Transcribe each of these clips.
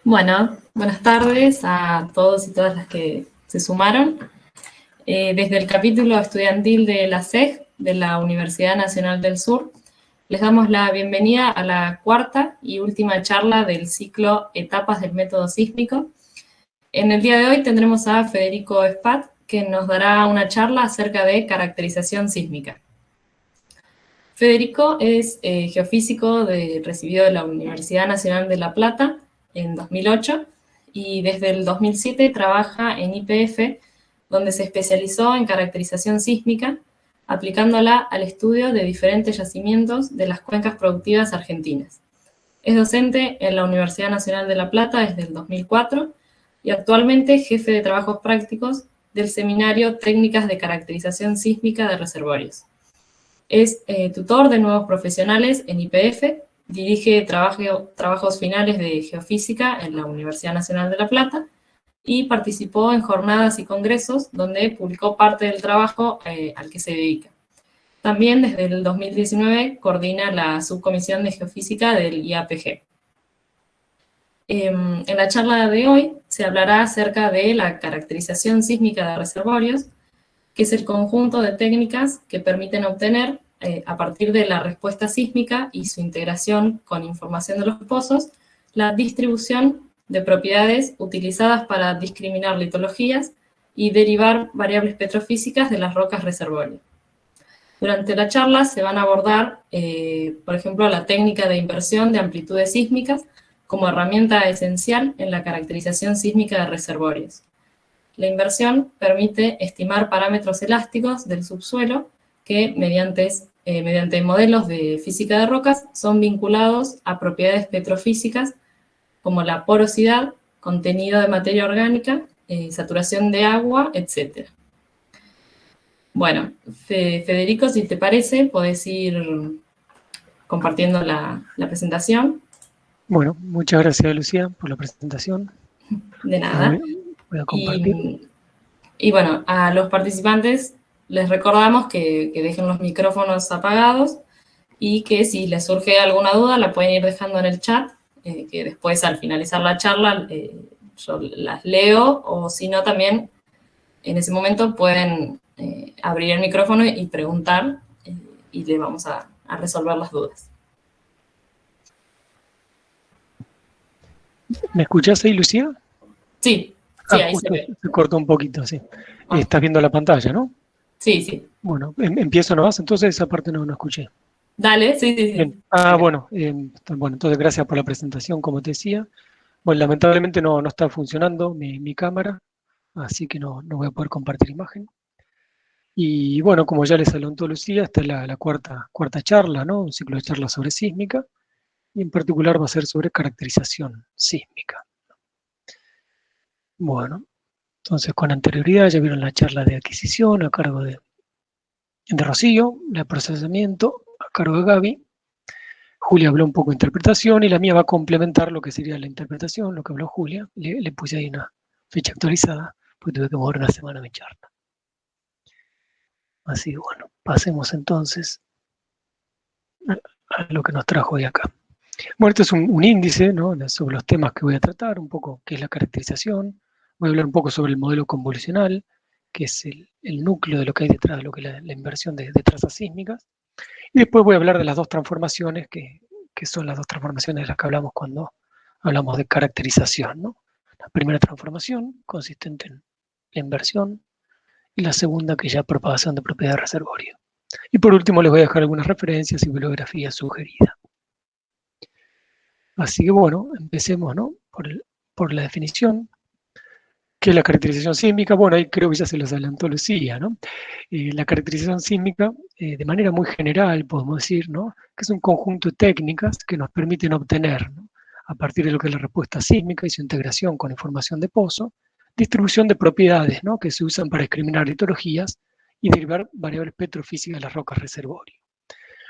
Bueno, buenas tardes a todos y todas las que se sumaron. Desde el capítulo estudiantil de la SEG, de la Universidad Nacional del Sur, les damos la bienvenida a la cuarta y última charla del ciclo Etapas del Método Sísmico. En el día de hoy tendremos a Federico Spat, que nos dará una charla acerca de caracterización sísmica. Federico es geofísico recibido de la Universidad Nacional de La Plata en 2008 y desde el 2007 trabaja en YPF, donde se especializó en caracterización sísmica, aplicándola al estudio de diferentes yacimientos de las cuencas productivas argentinas. Es docente en la Universidad Nacional de La Plata desde el 2004 y actualmente jefe de trabajos prácticos del seminario Técnicas de Caracterización Sísmica de Reservorios. Es tutor de nuevos profesionales en YPF, dirige trabajos finales de geofísica en la Universidad Nacional de La Plata y participó en jornadas y congresos donde publicó parte del trabajo al que se dedica. También desde el 2019 coordina la subcomisión de geofísica del IAPG. En la charla de hoy se hablará acerca de la caracterización sísmica de reservorios, que es el conjunto de técnicas que permiten obtener, a partir de la respuesta sísmica y su integración con información de los pozos, la distribución de propiedades utilizadas para discriminar litologías y derivar variables petrofísicas de las rocas reservorio. Durante la charla se van a abordar, por ejemplo, la técnica de inversión de amplitudes sísmicas como herramienta esencial en la caracterización sísmica de reservorios. La inversión permite estimar parámetros elásticos del subsuelo que, mediante modelos de física de rocas, son vinculados a propiedades petrofísicas como la porosidad, contenido de materia orgánica, saturación de agua, etc. Bueno, Federico, si te parece, podés ir compartiendo la presentación. Bueno, muchas gracias, Lucía, por la presentación. De nada. Voy a compartir. Y bueno, a los participantes les recordamos que dejen los micrófonos apagados y que si les surge alguna duda la pueden ir dejando en el chat, que después al finalizar la charla yo las leo, o si no también en ese momento pueden abrir el micrófono y preguntar, y le vamos a resolver las dudas. ¿Me escuchás ahí, Lucía? Sí, sí, ahí se ve. Se cortó un poquito, sí. Estás viendo la pantalla, ¿no? Sí, sí. Bueno, empiezo nomás, entonces esa parte no escuché. Dale, sí. Bien. Bueno, entonces gracias por la presentación, como te decía. Bueno, lamentablemente no está funcionando mi cámara, así que no voy a poder compartir imagen. Y bueno, como ya les adelantó Lucía, esta es la cuarta charla, ¿no? Un ciclo de charlas sobre sísmica, y en particular va a ser sobre caracterización sísmica. Bueno, entonces con anterioridad ya vieron la charla de adquisición a cargo de Rocío, la de procesamiento a cargo de Gaby. Julia habló un poco de interpretación y la mía va a complementar lo que sería la interpretación, lo que habló Julia. Le puse ahí una fecha actualizada, porque tuve que mover una semana mi charla. Así que bueno, pasemos entonces a lo que nos trajo hoy acá. Bueno, esto es un índice, ¿no?, sobre los temas que voy a tratar, un poco qué es la caracterización. Voy a hablar un poco sobre el modelo convolucional, que es el núcleo de lo que hay detrás de lo que es la inversión de trazas sísmicas. Y después voy a hablar de las dos transformaciones, que son las dos transformaciones de las que hablamos cuando hablamos de caracterización, ¿no? La primera transformación, consistente en la inversión, y la segunda, que ya propagación de propiedad de reservorio. Y por último les voy a dejar algunas referencias y bibliografía sugerida. Así que bueno, empecemos, ¿no?, por la definición. ¿Qué es la caracterización sísmica? Bueno, ahí creo que ya se los adelantó Lucía, ¿no? La caracterización sísmica, de manera muy general, podemos decir, ¿no?, que es un conjunto de técnicas que nos permiten obtener, ¿no?, a partir de lo que es la respuesta sísmica y su integración con información de pozo, distribución de propiedades, ¿no?, que se usan para discriminar litologías y derivar variables petrofísicas de las rocas reservorio.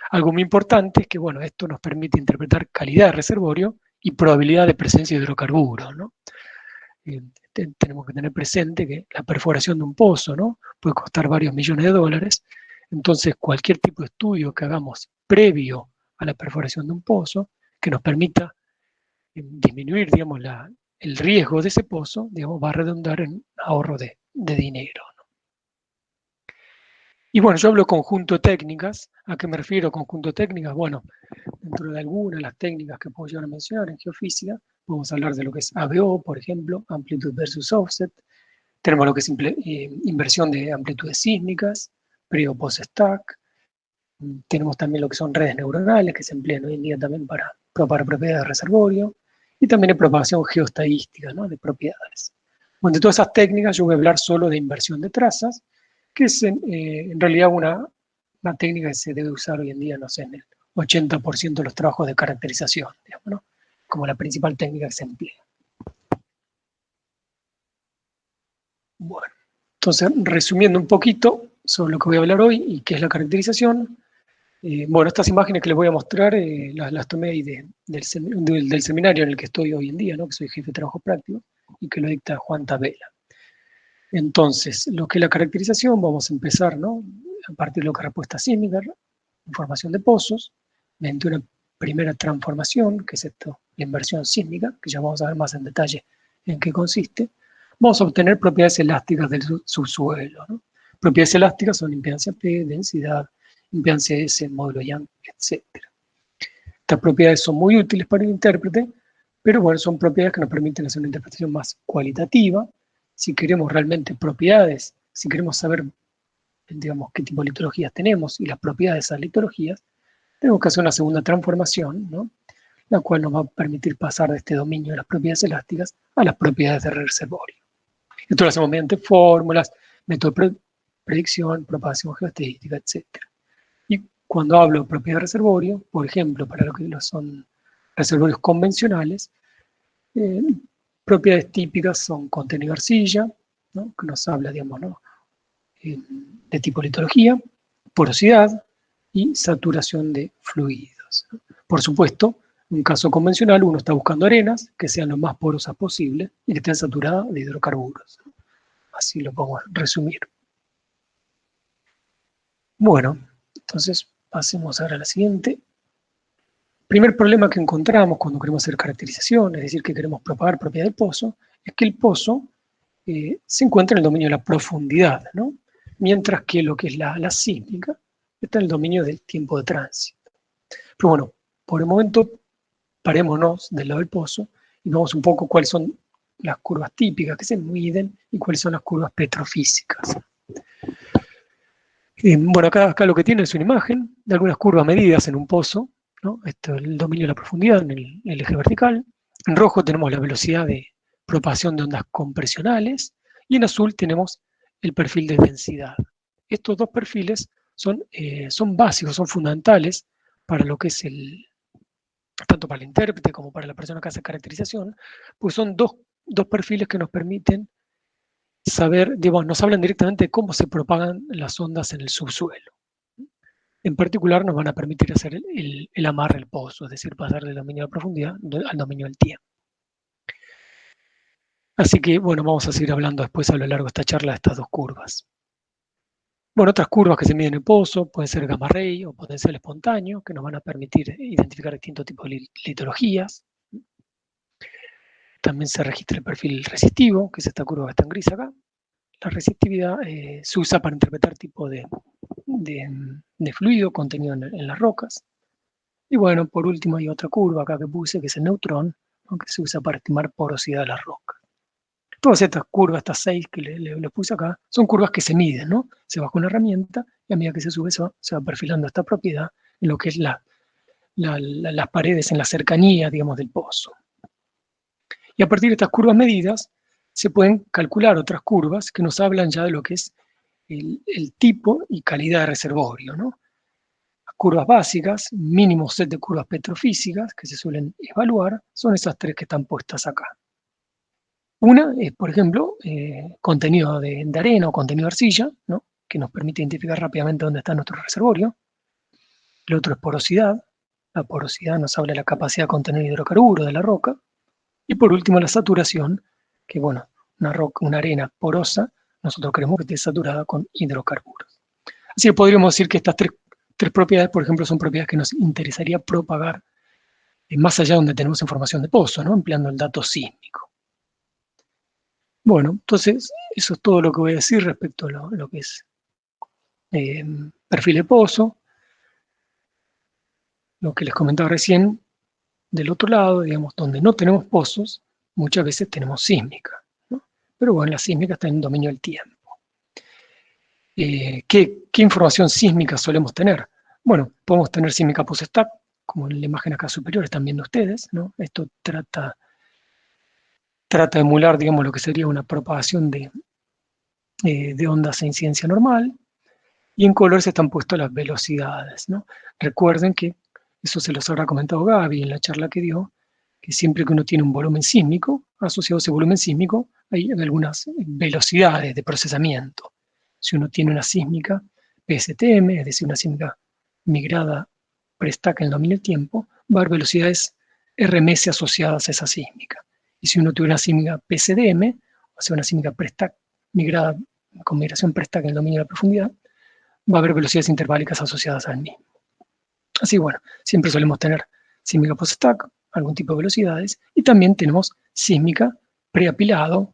Algo muy importante es que, bueno, esto nos permite interpretar calidad de reservorio y probabilidad de presencia de hidrocarburos, ¿no? Tenemos que tener presente que la perforación de un pozo, ¿no?, puede costar varios millones de dólares. Entonces, cualquier tipo de estudio que hagamos previo a la perforación de un pozo, que nos permita disminuir, digamos, el riesgo de ese pozo, digamos, va a redundar en ahorro de dinero, ¿no? Y bueno, yo hablo conjunto de técnicas. ¿A qué me refiero conjunto de técnicas? Bueno, dentro de algunas de las técnicas que puedo llegar a mencionar en geofísica, vamos a hablar de lo que es ABO, por ejemplo, amplitud versus offset. Tenemos lo que es inversión de amplitudes sísmicas, pre o post-stack. Tenemos también lo que son redes neuronales, que se emplean hoy en día también para propagar propiedades de reservorio. Y también hay propagación geoestadística, ¿no?, de propiedades. Bueno, de todas esas técnicas yo voy a hablar solo de inversión de trazas, que es en realidad una técnica que se debe usar hoy en día, no sé, en el 80% de los trabajos de caracterización, digamos, ¿no?, como la principal técnica que se emplea. Bueno, entonces, resumiendo un poquito sobre lo que voy a hablar hoy y qué es la caracterización. Bueno, estas imágenes que les voy a mostrar las tomé ahí del seminario en el que estoy hoy en día, ¿no?, que soy jefe de trabajo práctico y que lo dicta Juan Tabela. Entonces, lo que es la caracterización, vamos a empezar, ¿no?, a partir de lo que es respuesta sísmica, información de pozos, mediante una primera transformación, que es esto, la inversión sísmica, que ya vamos a ver más en detalle en qué consiste. Vamos a obtener propiedades elásticas del subsuelo, ¿no? Propiedades elásticas son impedancia P, densidad, impedancia S, módulo Young, etc. Estas propiedades son muy útiles para el intérprete, pero bueno, son propiedades que nos permiten hacer una interpretación más cualitativa. Si queremos realmente propiedades, si queremos saber, digamos, qué tipo de litologías tenemos y las propiedades de esas litologías, tenemos que hacer una segunda transformación, ¿no?, la cual nos va a permitir pasar de este dominio de las propiedades elásticas a las propiedades de reservorio. Esto lo hacemos mediante fórmulas, método de predicción, propagación geoestadística, etc. Y cuando hablo de propiedad de reservorio, por ejemplo, para lo que son reservorios convencionales, propiedades típicas son contenido de arcilla, ¿no?, que nos habla, digamos, ¿no?, de tipo litología, porosidad y saturación de fluidos, ¿no? Por supuesto, en un caso convencional uno está buscando arenas que sean lo más porosas posible y que estén saturadas de hidrocarburos, ¿no? Así lo podemos resumir. Bueno, entonces pasemos ahora a la siguiente. Primer problema que encontramos cuando queremos hacer caracterización, es decir, que queremos propagar propiedad del pozo, es que el pozo se encuentra en el dominio de la profundidad, ¿no?, mientras que lo que es la sísmica está en el dominio del tiempo de tránsito. Pero bueno, por el momento parémonos del lado del pozo y vemos un poco cuáles son las curvas típicas que se miden y cuáles son las curvas petrofísicas. Bueno, acá lo que tiene es una imagen de algunas curvas medidas en un pozo, ¿no? Esto es el dominio de la profundidad en el eje vertical. En rojo tenemos la velocidad de propagación de ondas compresionales y en azul tenemos el perfil de densidad. Estos dos perfiles son básicos, son fundamentales para lo que es tanto para el intérprete como para la persona que hace caracterización, pues son dos perfiles que nos permiten saber, digamos, nos hablan directamente de cómo se propagan las ondas en el subsuelo. En particular nos van a permitir hacer el amarre del pozo, es decir, pasar del dominio de la profundidad al dominio del tiempo. Así que, bueno, vamos a seguir hablando después a lo largo de esta charla de estas dos curvas. Bueno, otras curvas que se miden en el pozo pueden ser gamma ray o potencial espontáneo, que nos van a permitir identificar distintos tipos de litologías. También se registra el perfil resistivo, que es esta curva que está en gris acá. La resistividad se usa para interpretar tipo de fluido contenido en las rocas. Y bueno, por último hay otra curva acá que puse, que es el neutrón, ¿no?, que se usa para estimar porosidad de las rocas. Todas estas curvas, estas 6 que les puse acá, son curvas que se miden, ¿no? Se baja una herramienta y a medida que se sube se va perfilando esta propiedad en lo que es las paredes en la cercanía, digamos, del pozo. Y a partir de estas curvas medidas se pueden calcular otras curvas que nos hablan ya de lo que es el tipo y calidad de reservorio, ¿no? Las curvas básicas, mínimo set de curvas petrofísicas que se suelen evaluar, son esas 3 que están puestas acá. Una es, por ejemplo, contenido de arena o contenido de arcilla, ¿no?, que nos permite identificar rápidamente dónde está nuestro reservorio. El otro es porosidad. La porosidad nos habla de la capacidad de contener hidrocarburos de la roca. Y por último, la saturación, que bueno, una arena porosa, nosotros creemos que esté saturada con hidrocarburos. Así que podríamos decir que estas tres propiedades, por ejemplo, son propiedades que nos interesaría propagar más allá donde tenemos información de pozo, ¿no?, empleando el dato sísmico. Bueno, entonces eso es todo lo que voy a decir respecto a lo que es perfil de pozo. Lo que les comentaba recién, del otro lado, digamos, donde no tenemos pozos, muchas veces tenemos sísmica, ¿no? Pero bueno, la sísmica está en el dominio del tiempo. ¿Qué información sísmica solemos tener? Bueno, podemos tener sísmica post-stack, como en la imagen acá superior están viendo ustedes, ¿no? Esto trata de emular, digamos, lo que sería una propagación de ondas en incidencia normal, y en colores están puestas las velocidades, ¿no? Recuerden que, eso se los habrá comentado Gaby en la charla que dio, que siempre que uno tiene un volumen sísmico, asociado a ese volumen sísmico, hay algunas velocidades de procesamiento. Si uno tiene una sísmica PSTM, es decir, una sísmica migrada prestaca en el dominio del tiempo, va a haber velocidades RMS asociadas a esa sísmica. Y si uno tuviera una sísmica PCDM, o sea, una sísmica prestaca migrada con migración prestaca en el dominio de la profundidad, va a haber velocidades interválicas asociadas al mismo. Así bueno, siempre solemos tener sísmica post-stack, algún tipo de velocidades, y también tenemos sísmica preapilado,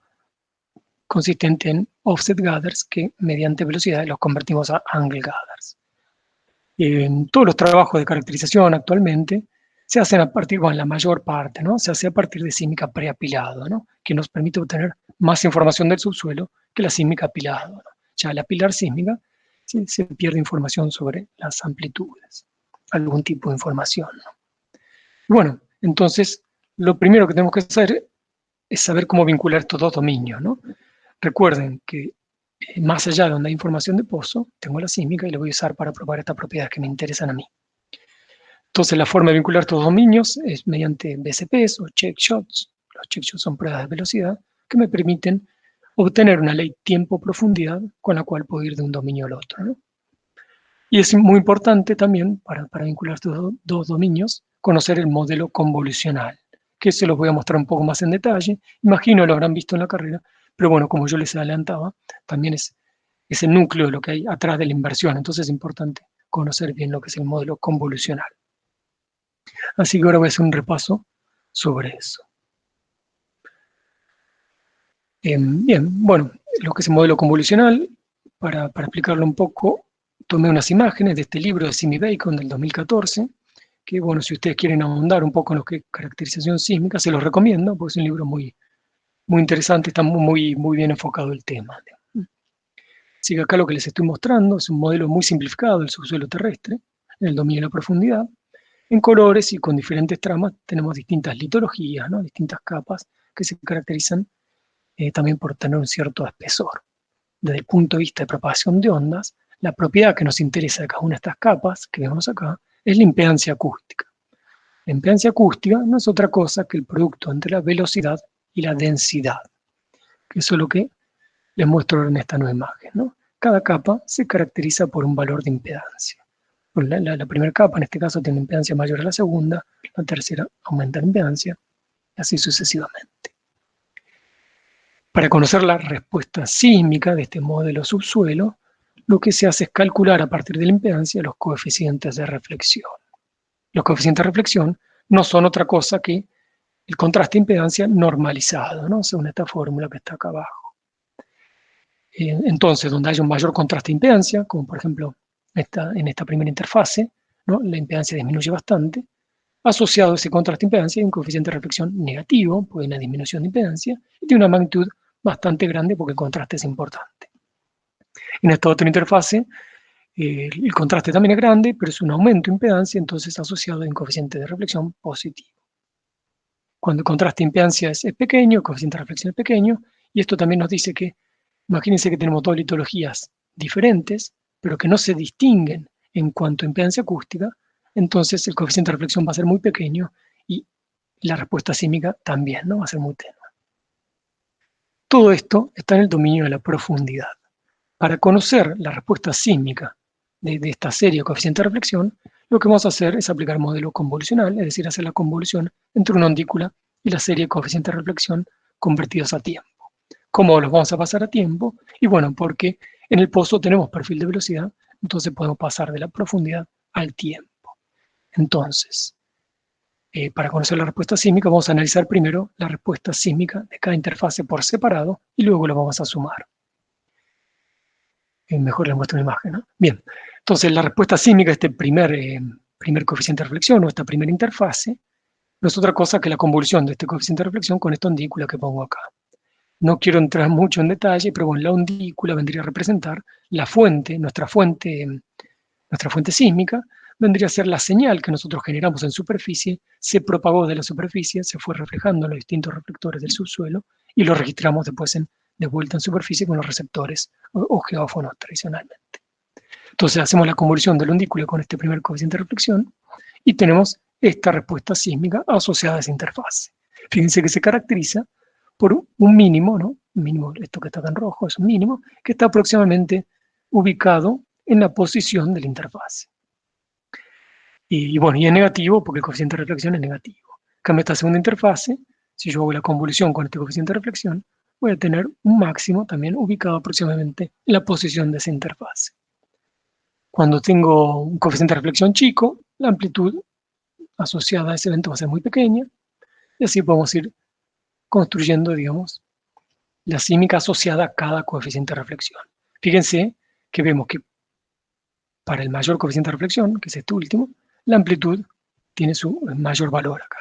consistente en offset gathers, que mediante velocidades los convertimos a angle gathers. En todos los trabajos de caracterización actualmente se hacen a partir, bueno, la mayor parte, ¿no? Se hace a partir de sísmica preapilado, ¿no? Que nos permite obtener más información del subsuelo que la sísmica apilado, ¿no? Ya al apilar sísmica se pierde información sobre las amplitudes, algún tipo de información, ¿no? Y bueno, entonces, lo primero que tenemos que hacer es saber cómo vincular estos dos dominios, ¿no? Recuerden que más allá de donde hay información de pozo, tengo la sísmica y la voy a usar para probar estas propiedades que me interesan a mí. Entonces, la forma de vincular estos dominios es mediante BCPs o checkshots. Los checkshots son pruebas de velocidad que me permiten obtener una ley tiempo-profundidad con la cual puedo ir de un dominio al otro, ¿no? Y es muy importante también, para vincular estos dos dominios, conocer el modelo convolucional, que se los voy a mostrar un poco más en detalle. Imagino lo habrán visto en la carrera, pero bueno, como yo les adelantaba, también es el núcleo de lo que hay atrás de la inversión. Entonces es importante conocer bien lo que es el modelo convolucional. Así que ahora voy a hacer un repaso sobre eso. Bien, bueno, lo que es el modelo convolucional, para explicarlo un poco, tomé unas imágenes de este libro de Simi Bacon del 2014, que bueno, si ustedes quieren ahondar un poco en lo que es caracterización sísmica, se los recomiendo, porque es un libro muy, muy interesante, está muy bien enfocado el tema. Así que acá lo que les estoy mostrando es un modelo muy simplificado del subsuelo terrestre, en el dominio de la profundidad. En colores y con diferentes tramas tenemos distintas litologías, ¿no? Distintas capas que se caracterizan también por tener un cierto espesor. Desde el punto de vista de propagación de ondas, la propiedad que nos interesa de cada una de estas capas que vemos acá es la impedancia acústica. La impedancia acústica no es otra cosa que el producto entre la velocidad y la densidad, que eso es lo que les muestro en esta nueva imagen, ¿no? Cada capa se caracteriza por un valor de impedancia. La primera capa, en este caso, tiene una impedancia mayor a la segunda, la tercera aumenta la impedancia, y así sucesivamente. Para conocer la respuesta sísmica de este modelo subsuelo, lo que se hace es calcular a partir de la impedancia los coeficientes de reflexión. Los coeficientes de reflexión no son otra cosa que el contraste de impedancia normalizado, ¿no? Según esta fórmula que está acá abajo. Entonces, donde haya un mayor contraste de impedancia, como por ejemplo en esta primera interfase, ¿no? La impedancia disminuye bastante. Asociado a ese contraste de impedancia hay un coeficiente de reflexión negativo, porque hay una disminución de impedancia, y tiene una magnitud bastante grande porque el contraste es importante. En esta otra interfase, el contraste también es grande, pero es un aumento de impedancia, entonces asociado a un coeficiente de reflexión positivo. Cuando el contraste de impedancia es pequeño, el coeficiente de reflexión es pequeño, y esto también nos dice que, imagínense que tenemos dos litologías diferentes, pero que no se distinguen en cuanto a impedancia acústica, entonces el coeficiente de reflexión va a ser muy pequeño y la respuesta sísmica también, ¿no? Va a ser muy tenue. Todo esto está en el dominio de la profundidad. Para conocer la respuesta sísmica de esta serie de coeficientes de reflexión, lo que vamos a hacer es aplicar modelo convolucional, es decir, hacer la convolución entre una ondícula y la serie de coeficientes de reflexión convertidos a tiempo. ¿Cómo los vamos a pasar a tiempo? Y bueno, porque en el pozo tenemos perfil de velocidad, entonces podemos pasar de la profundidad al tiempo. Entonces, Para conocer la respuesta sísmica vamos a analizar primero la respuesta sísmica de cada interfase por separado y luego lo vamos a sumar. Mejor les muestro una imagen, ¿no? Bien, entonces la respuesta sísmica de este primer coeficiente de reflexión o esta primera interfase no es otra cosa que la convolución de este coeficiente de reflexión con esta ondícula que pongo acá. No quiero entrar mucho en detalle, pero bueno, la ondícula vendría a representar la fuente, nuestra fuente sísmica, vendría a ser la señal que nosotros generamos en superficie, se propagó de la superficie, se fue reflejando en los distintos reflectores del subsuelo y lo registramos después de vuelta en superficie con los receptores o geófonos tradicionalmente. Entonces hacemos la convolución de la ondícula con este primer coeficiente de reflexión y tenemos esta respuesta sísmica asociada a esa interfase. Fíjense que se caracteriza por un mínimo, ¿no? Un mínimo, esto que está acá en rojo es un mínimo, que está aproximadamente ubicado en la posición de la interfase. Y bueno, y es negativo porque el coeficiente de reflexión es negativo. En cambio, esta segunda interfase, si yo hago la convolución con este coeficiente de reflexión, voy a tener un máximo también ubicado aproximadamente en la posición de esa interfase. Cuando tengo un coeficiente de reflexión chico, la amplitud asociada a ese evento va a ser muy pequeña, y así podemos ir construyendo, digamos, la sísmica asociada a cada coeficiente de reflexión. Fíjense que vemos que para el mayor coeficiente de reflexión, que es este último, la amplitud tiene su mayor valor acá.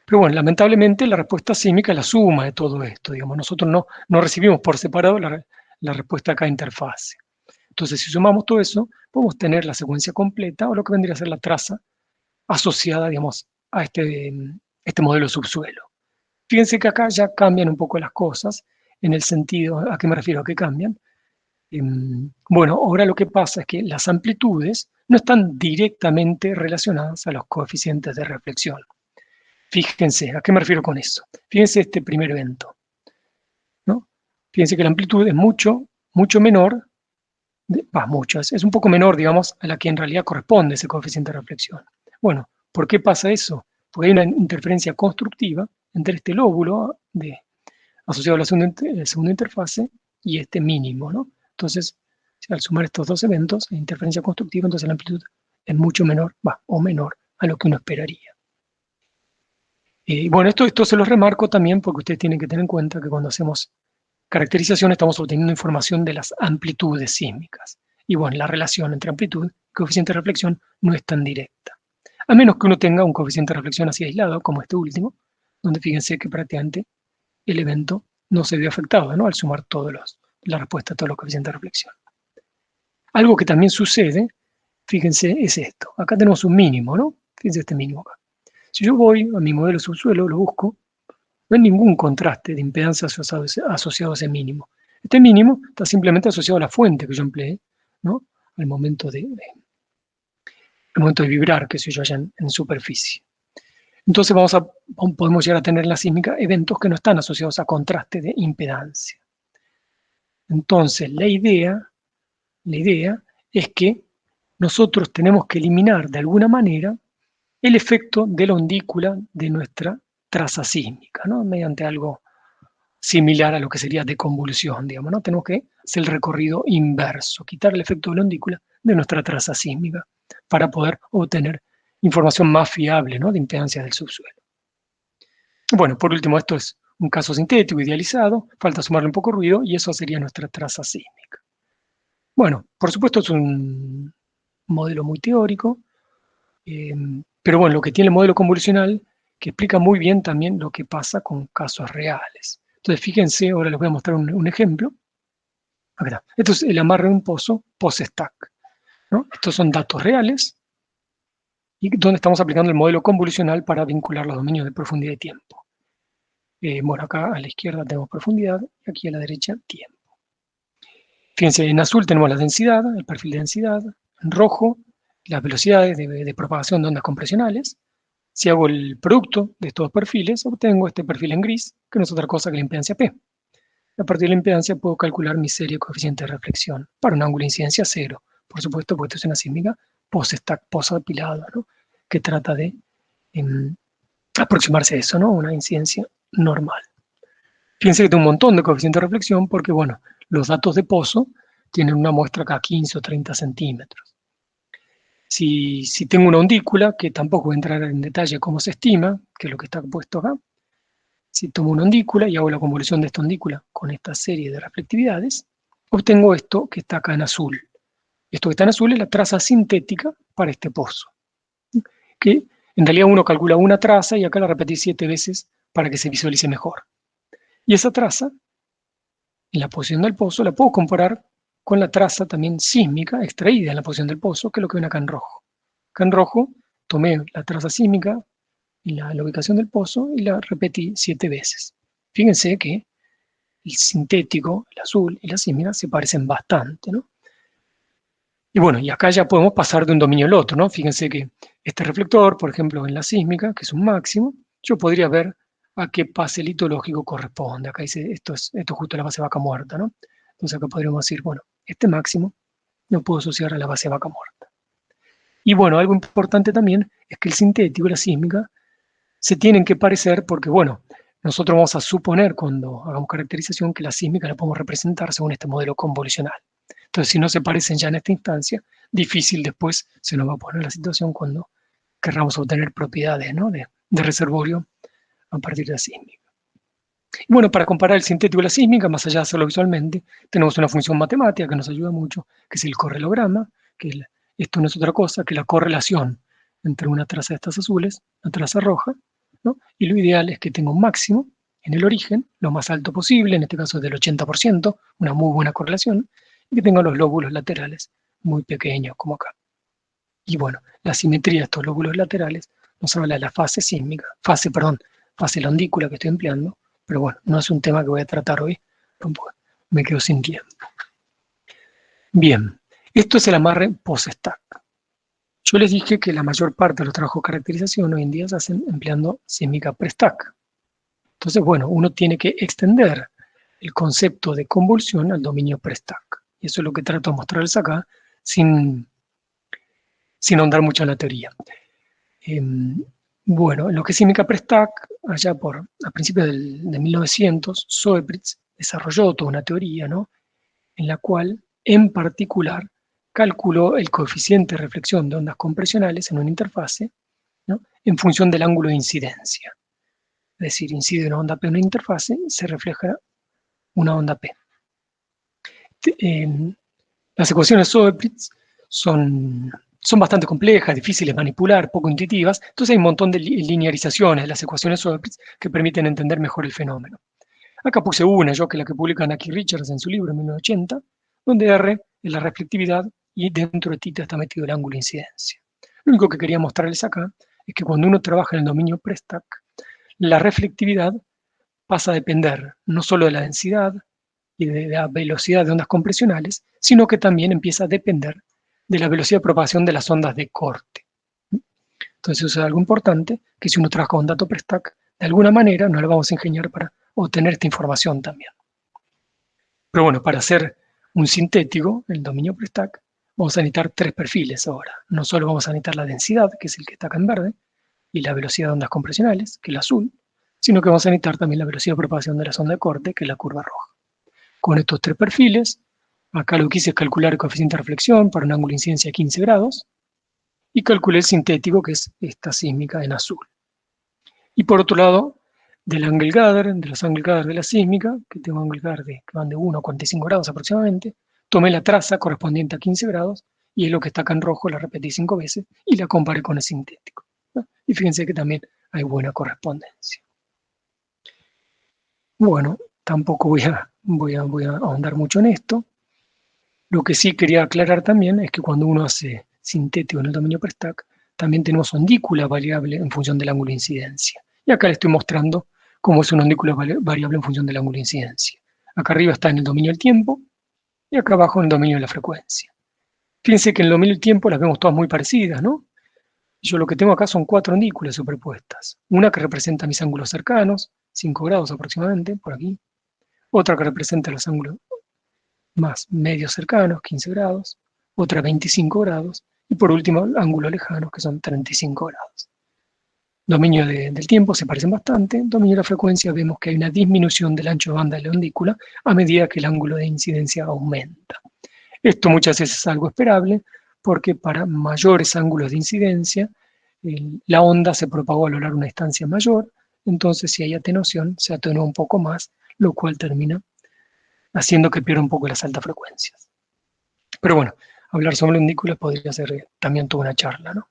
Pero bueno, lamentablemente la respuesta sísmica es la suma de todo esto, digamos. Nosotros no recibimos por separado la respuesta a cada interfase. Entonces, si sumamos todo eso, podemos tener la secuencia completa o lo que vendría a ser la traza asociada, digamos, a este modelo subsuelo. Fíjense que acá ya cambian un poco las cosas, en el sentido, ¿a qué me refiero? ¿A qué cambian? Bueno, ahora lo que pasa es que las amplitudes no están directamente relacionadas a los coeficientes de reflexión. Fíjense, ¿a qué me refiero con eso? Fíjense este primer evento, ¿no? Fíjense que la amplitud es mucho menor, es un poco menor, digamos, a la que en realidad corresponde ese coeficiente de reflexión. Bueno, ¿por qué pasa eso? Porque hay una interferencia constructiva entre este lóbulo asociado a la segunda interfase y este mínimo, ¿no? Entonces, al sumar estos dos eventos, la interferencia constructiva, entonces la amplitud es mucho menor, o menor a lo que uno esperaría. Bueno, esto se lo remarco también porque ustedes tienen que tener en cuenta que cuando hacemos caracterización estamos obteniendo información de las amplitudes sísmicas. Y bueno, la relación entre amplitud y coeficiente de reflexión no es tan directa. A menos que uno tenga un coeficiente de reflexión así aislado, como este último, donde fíjense que prácticamente el evento no se vio afectado, ¿no? Al sumar la respuesta a todos los coeficientes de reflexión. Algo que también sucede, fíjense, es esto. Acá tenemos un mínimo, ¿no? Fíjense este mínimo acá. Si yo voy a mi modelo subsuelo, lo busco, no hay ningún contraste de impedancia asociado a ese mínimo. Este mínimo está simplemente asociado a la fuente que yo empleé, ¿no? Al momento de vibrar, que se yo, allá en superficie. Entonces podemos llegar a tener en la sísmica eventos que no están asociados a contraste de impedancia. Entonces, la idea es que nosotros tenemos que eliminar de alguna manera el efecto de la ondícula de nuestra traza sísmica, ¿no? Mediante algo similar a lo que sería deconvolución, digamos, ¿no? Tenemos que hacer el recorrido inverso, quitar el efecto de la ondícula de nuestra traza sísmica para poder obtener información más fiable, ¿no? De impedancia del subsuelo. Bueno, por último, esto es un caso sintético, idealizado, falta sumarle un poco de ruido y eso sería nuestra traza sísmica. Bueno, por supuesto es un modelo muy teórico, pero bueno, lo que tiene el modelo convolucional, que explica muy bien también lo que pasa con casos reales. Entonces, fíjense, ahora les voy a mostrar un ejemplo. Acá está. Esto es el amarre de un pozo post-stack, ¿no? Estos son datos reales y donde estamos aplicando el modelo convolucional para vincular los dominios de profundidad y tiempo. Bueno, acá a la izquierda tenemos profundidad y aquí a la derecha tiempo. Fíjense, en azul tenemos la densidad, el perfil de densidad, en rojo las velocidades de propagación de ondas compresionales. Si hago el producto de estos perfiles, obtengo este perfil en gris, que no es otra cosa que la impedancia P. A partir de la impedancia puedo calcular mi serie de coeficientes de reflexión para un ángulo de incidencia cero. Por supuesto, porque esto es una sísmica post-stack, post-apilada, ¿no? Que trata de aproximarse a eso, ¿no? Una incidencia normal. Fíjense que tengo un montón de coeficientes de reflexión porque, bueno, los datos de pozo tienen una muestra cada 15 o 30 centímetros. Si tengo una ondícula, que tampoco voy a entrar en detalle cómo se estima, que es lo que está puesto acá, si tomo una ondícula y hago la convolución de esta ondícula con esta serie de reflectividades, obtengo esto que está acá en azul. Esto que está en azul es la traza sintética para este pozo, que en realidad uno calcula una traza y acá la repetí 7 veces para que se visualice mejor. Y esa traza, en la posición del pozo, la puedo comparar con la traza también sísmica extraída en la posición del pozo, que es lo que ven acá en rojo. Acá en rojo tomé la traza sísmica en la ubicación del pozo y la repetí 7 veces. Fíjense que el sintético, el azul y la sísmica se parecen bastante, ¿no? Y bueno, y acá ya podemos pasar de un dominio al otro, ¿no? Fíjense que este reflector, por ejemplo, en la sísmica, que es un máximo, yo podría ver a qué pase litológico corresponde. Acá dice, esto es justo la base vaca muerta, ¿no? Entonces acá podríamos decir, bueno, este máximo lo puedo asociar a la base vaca muerta. Y bueno, algo importante también es que el sintético y la sísmica se tienen que parecer porque, bueno, nosotros vamos a suponer cuando hagamos caracterización que la sísmica la podemos representar según este modelo convolucional. Entonces, si no se parecen ya en esta instancia, difícil después se nos va a poner la situación cuando querramos obtener propiedades, ¿no?, de reservorio a partir de la sísmica. Y bueno, para comparar el sintético y la sísmica, más allá de hacerlo visualmente, tenemos una función matemática que nos ayuda mucho, que es el correlograma, que esto no es otra cosa que la correlación entre una traza de estas azules, una traza roja, ¿no? Y lo ideal es que tenga un máximo en el origen, lo más alto posible, en este caso del 80%, una muy buena correlación, y que tenga los lóbulos laterales muy pequeños, como acá. Y bueno, la simetría de estos lóbulos laterales nos habla de la fase sísmica, fase londícula que estoy empleando, pero bueno, no es un tema que voy a tratar hoy, me quedo sin tiempo. Bien, esto es el amarre post-stack. Yo les dije que la mayor parte de los trabajos de caracterización hoy en día se hacen empleando sísmica pre-stack. Entonces, bueno, uno tiene que extender el concepto de convulsión al dominio pre-stack. Y eso es lo que trato de mostrarles acá, sin ahondar mucho en la teoría. Bueno, en lo que es sísmica pre-stack, allá a principios de 1900, Soepritz desarrolló toda una teoría, ¿no?, en la cual, en particular, calculó el coeficiente de reflexión de ondas compresionales en una interfase, ¿no?, en función del ángulo de incidencia. Es decir, incide una onda P en una interfase, se refleja una onda P. Las ecuaciones Soepritz son bastante complejas, difíciles de manipular, poco intuitivas, entonces hay un montón de linearizaciones de las ecuaciones Soepritz que permiten entender mejor el fenómeno. Acá puse una, que la que publica Naki Richards en su libro en 1980, donde R es la reflectividad y dentro de θ está metido el ángulo de incidencia. Lo único que quería mostrarles acá es que cuando uno trabaja en el dominio pre-stack, la reflectividad pasa a depender no solo de la densidad y de la velocidad de ondas compresionales, sino que también empieza a depender de la velocidad de propagación de las ondas de corte. Entonces eso es algo importante, que si uno trabaja con dato pre-stack, de alguna manera nos lo vamos a ingeniar para obtener esta información también. Pero bueno, para hacer un sintético, el dominio pre-stack, vamos a necesitar 3 perfiles ahora. No solo vamos a necesitar la densidad, que es el que está acá en verde, y la velocidad de ondas compresionales, que es el azul, sino que vamos a necesitar también la velocidad de propagación de la onda de corte, que es la curva roja. Con estos 3 perfiles, acá lo que hice es calcular el coeficiente de reflexión para un ángulo de incidencia de 15 grados, y calculé el sintético, que es esta sísmica en azul. Y por otro lado, de los angle gather de la sísmica, que tengo angle gather que van de 1 a 45 grados aproximadamente, tomé la traza correspondiente a 15 grados, y es lo que está acá en rojo, la repetí 5 veces, y la comparé con el sintético, ¿no? Y fíjense que también hay buena correspondencia. Bueno, tampoco voy a ahondar mucho en esto. Lo que sí quería aclarar también es que cuando uno hace sintético en el dominio pre-stack, también tenemos ondícula variable en función del ángulo de incidencia. Y acá le estoy mostrando cómo es una ondícula variable en función del ángulo de incidencia. Acá arriba está en el dominio del tiempo y acá abajo en el dominio de la frecuencia. Fíjense que en el dominio del tiempo las vemos todas muy parecidas, ¿no? Yo lo que tengo acá son 4 ondículas superpuestas. Una que representa mis ángulos cercanos, 5 grados aproximadamente, por aquí. Otra que representa los ángulos más medios cercanos, 15 grados. Otra 25 grados. Y por último, ángulos lejanos, que son 35 grados. Dominio del tiempo se parecen bastante. Dominio de la frecuencia vemos que hay una disminución del ancho de banda de la ondícula a medida que el ángulo de incidencia aumenta. Esto muchas veces es algo esperable, porque para mayores ángulos de incidencia, la onda se propagó a lo largo de una distancia mayor, entonces si hay atenuación, se atenúa un poco más, lo cual termina haciendo que pierda un poco las altas frecuencias. Pero bueno, hablar sobre undículas podría ser también toda una charla, ¿no?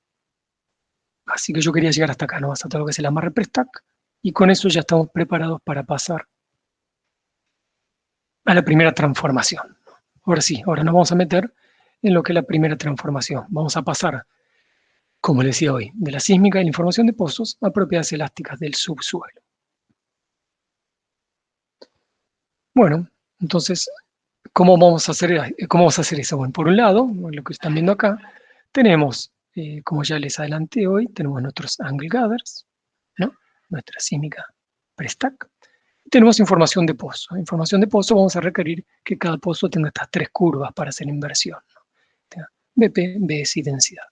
Así que yo quería llegar hasta acá, ¿no? Hasta todo lo que es el amarre pre-stack, y con eso ya estamos preparados para pasar a la primera transformación. Ahora sí, ahora nos vamos a meter en lo que es la primera transformación. Vamos a pasar, como les decía hoy, de la sísmica y la información de pozos a propiedades elásticas del subsuelo. Bueno, entonces, ¿cómo vamos a hacer eso? Bueno, por un lado, lo que están viendo acá, tenemos, como ya les adelanté hoy, tenemos nuestros angle gathers, ¿no? Nuestra sísmica pre-stack. Tenemos información de pozo. Información de pozo vamos a requerir que cada pozo tenga estas tres curvas para hacer inversión, ¿no? Tenga BP, BS y densidad.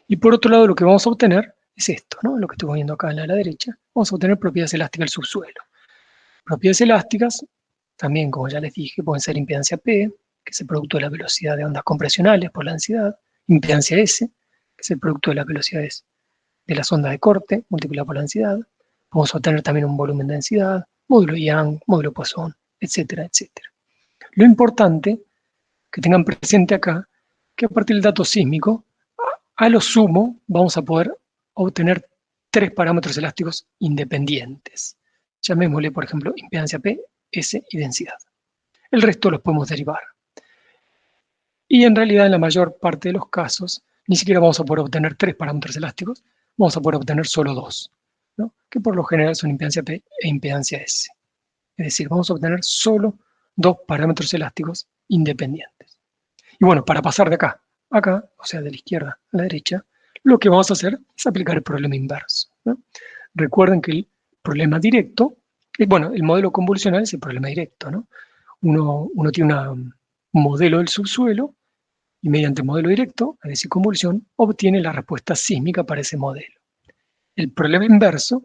Y por otro lado, lo que vamos a obtener es esto, ¿no? Lo que estoy viendo acá en la derecha. Vamos a obtener propiedades elásticas del subsuelo. Propiedades elásticas, también como ya les dije, pueden ser impedancia P, que es el producto de la velocidad de ondas compresionales por la densidad, impedancia S, que es el producto de las velocidades de las ondas de corte multiplicado por la densidad. Vamos a obtener también un volumen de densidad, módulo Young, módulo Poisson, etcétera, etcétera. Lo importante que tengan presente acá, que a partir del dato sísmico, a lo sumo vamos a poder obtener tres parámetros elásticos independientes. Llamémosle, por ejemplo, impedancia P, S y densidad. El resto los podemos derivar. Y en realidad, en la mayor parte de los casos, ni siquiera vamos a poder obtener tres parámetros elásticos, vamos a poder obtener solo dos, ¿no? Que por lo general son impedancia P e impedancia S. Es decir, vamos a obtener solo dos parámetros elásticos independientes. Y bueno, para pasar de acá a acá, o sea, de la izquierda a la derecha, lo que vamos a hacer es aplicar el problema inverso, ¿no? Recuerden que el problema directo, bueno, el modelo convolucional es el problema directo, ¿no? Uno tiene un modelo del subsuelo y mediante el modelo directo, es decir, convolución, obtiene la respuesta sísmica para ese modelo. El problema inverso,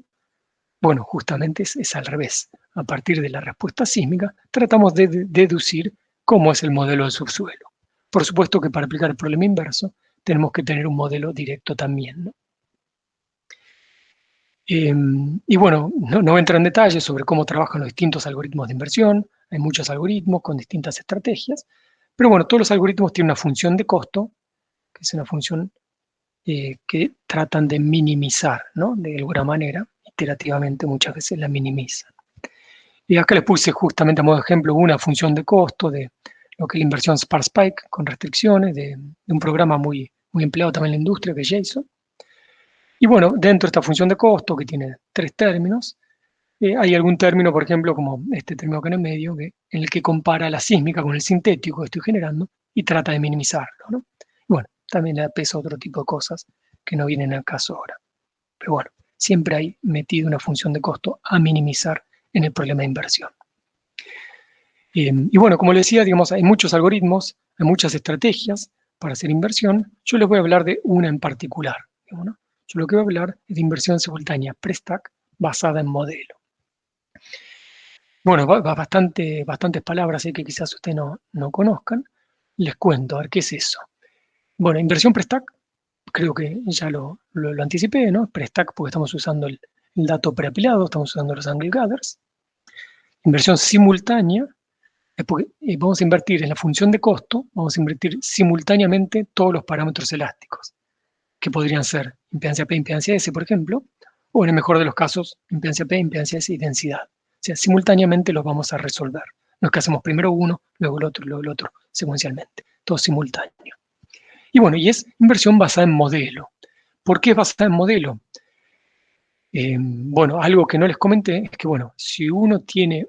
bueno, justamente es al revés. A partir de la respuesta sísmica, tratamos de deducir cómo es el modelo del subsuelo. Por supuesto que para aplicar el problema inverso, tenemos que tener un modelo directo también, ¿no? Y bueno, no entro en detalles sobre cómo trabajan los distintos algoritmos de inversión. Hay muchos algoritmos con distintas estrategias. Pero bueno, todos los algoritmos tienen una función de costo, que es una función que tratan de minimizar, ¿no? De alguna manera, iterativamente muchas veces la minimizan. Y acá les puse justamente a modo de ejemplo una función de costo de lo que es la inversión Sparse Spike con restricciones de un programa muy empleado también en la industria, que es JSON. Y bueno, dentro de esta función de costo, que tiene tres términos, hay algún término, por ejemplo, como este término acá en el medio, en el que compara la sísmica con el sintético que estoy generando y trata de minimizarlo, ¿no? Bueno, también le pesa otro tipo de cosas que no vienen al caso ahora. Pero bueno, siempre hay metido una función de costo a minimizar en el problema de inversión. Y bueno, como les decía, digamos, hay muchos algoritmos, hay muchas estrategias para hacer inversión. Yo les voy a hablar de una en particular, digamos, ¿no? Yo lo que voy a hablar es de inversión simultánea pre-stack basada en modelo. Bueno, bastantes palabras que quizás ustedes no conozcan. Les cuento, a ver, ¿qué es eso? Bueno, inversión pre-stack, creo que ya lo anticipé, ¿no? Pre-stack porque estamos usando el dato preapilado, estamos usando los angle gathers. Inversión simultánea es porque vamos a invertir en la función de costo, vamos a invertir simultáneamente todos los parámetros elásticos, que podrían ser impedancia P, impedancia S, por ejemplo, o en el mejor de los casos, impedancia P, impedancia S y densidad. O sea, simultáneamente los vamos a resolver. No es que hacemos primero uno, luego el otro, secuencialmente. Todo simultáneo. Y bueno, y es inversión basada en modelo. ¿Por qué es basada en modelo? Bueno, algo que no les comenté es que, bueno, si uno tiene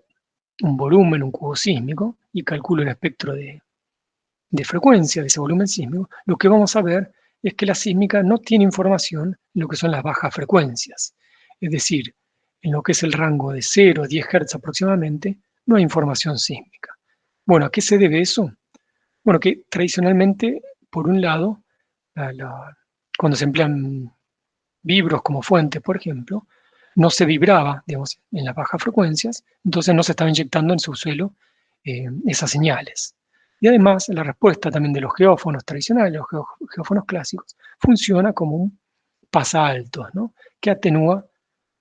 un volumen, un cubo sísmico, y calcula el espectro de frecuencia de ese volumen sísmico, lo que vamos a ver es que la sísmica no tiene información en lo que son las bajas frecuencias. Es decir, en lo que es el rango de 0 a 10 Hz aproximadamente, no hay información sísmica. Bueno, ¿a qué se debe eso? Bueno, que tradicionalmente, por un lado, cuando se emplean vibros como fuentes, por ejemplo, no se vibraba, digamos, en las bajas frecuencias, entonces no se estaba inyectando en subsuelo esas señales. Y además, la respuesta también de los geófonos tradicionales, los geófonos clásicos, funciona como un pasaltos, ¿no? Que atenúa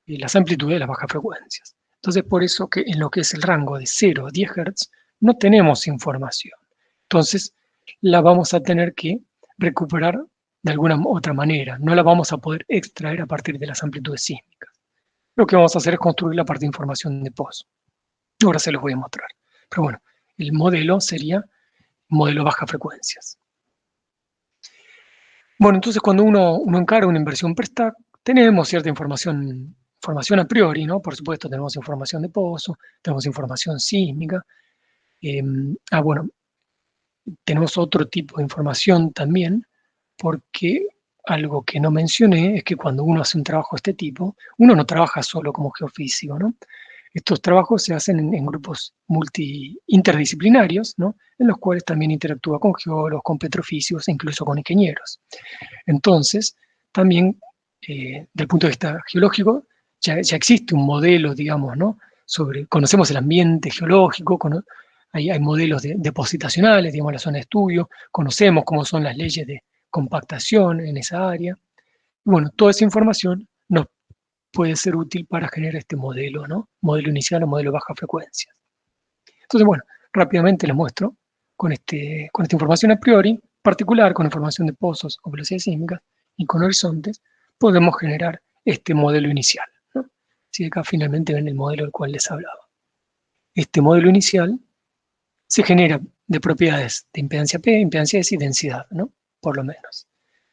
las amplitudes de las bajas frecuencias. Entonces, por eso que en lo que es el rango de 0 a 10 Hz no tenemos información. Entonces, la vamos a tener que recuperar de alguna otra manera. No la vamos a poder extraer a partir de las amplitudes sísmicas. Lo que vamos a hacer es construir la parte de información de pozo. Ahora se los voy a mostrar. Pero bueno, el modelo sería modelo bajas frecuencias. Bueno, entonces cuando uno encara una inversión presta, tenemos cierta información a priori, ¿no? Por supuesto, tenemos información de pozo, tenemos información sísmica. Bueno, tenemos otro tipo de información también, porque algo que no mencioné es que cuando uno hace un trabajo de este tipo, uno no trabaja solo como geofísico, ¿no? Estos trabajos se hacen en grupos interdisciplinarios, ¿no? En los cuales también interactúa con geólogos, con petrofísicos e incluso con ingenieros. Entonces, también, del punto de vista geológico, ya existe un modelo, digamos, ¿no? Conocemos el ambiente geológico, hay modelos depositacionales, digamos, la zona de estudio, conocemos cómo son las leyes de compactación en esa área. Bueno, toda esa información nos puede ser útil para generar este modelo, ¿no? Modelo inicial o modelo baja frecuencia. Entonces, bueno, rápidamente les muestro con esta información a priori, particular con información de pozos o velocidades sísmicas y con horizontes, podemos generar este modelo inicial, ¿no? Así que acá finalmente ven el modelo del cual les hablaba. Este modelo inicial se genera de propiedades de impedancia P, impedancia S y densidad, ¿no? Por lo menos.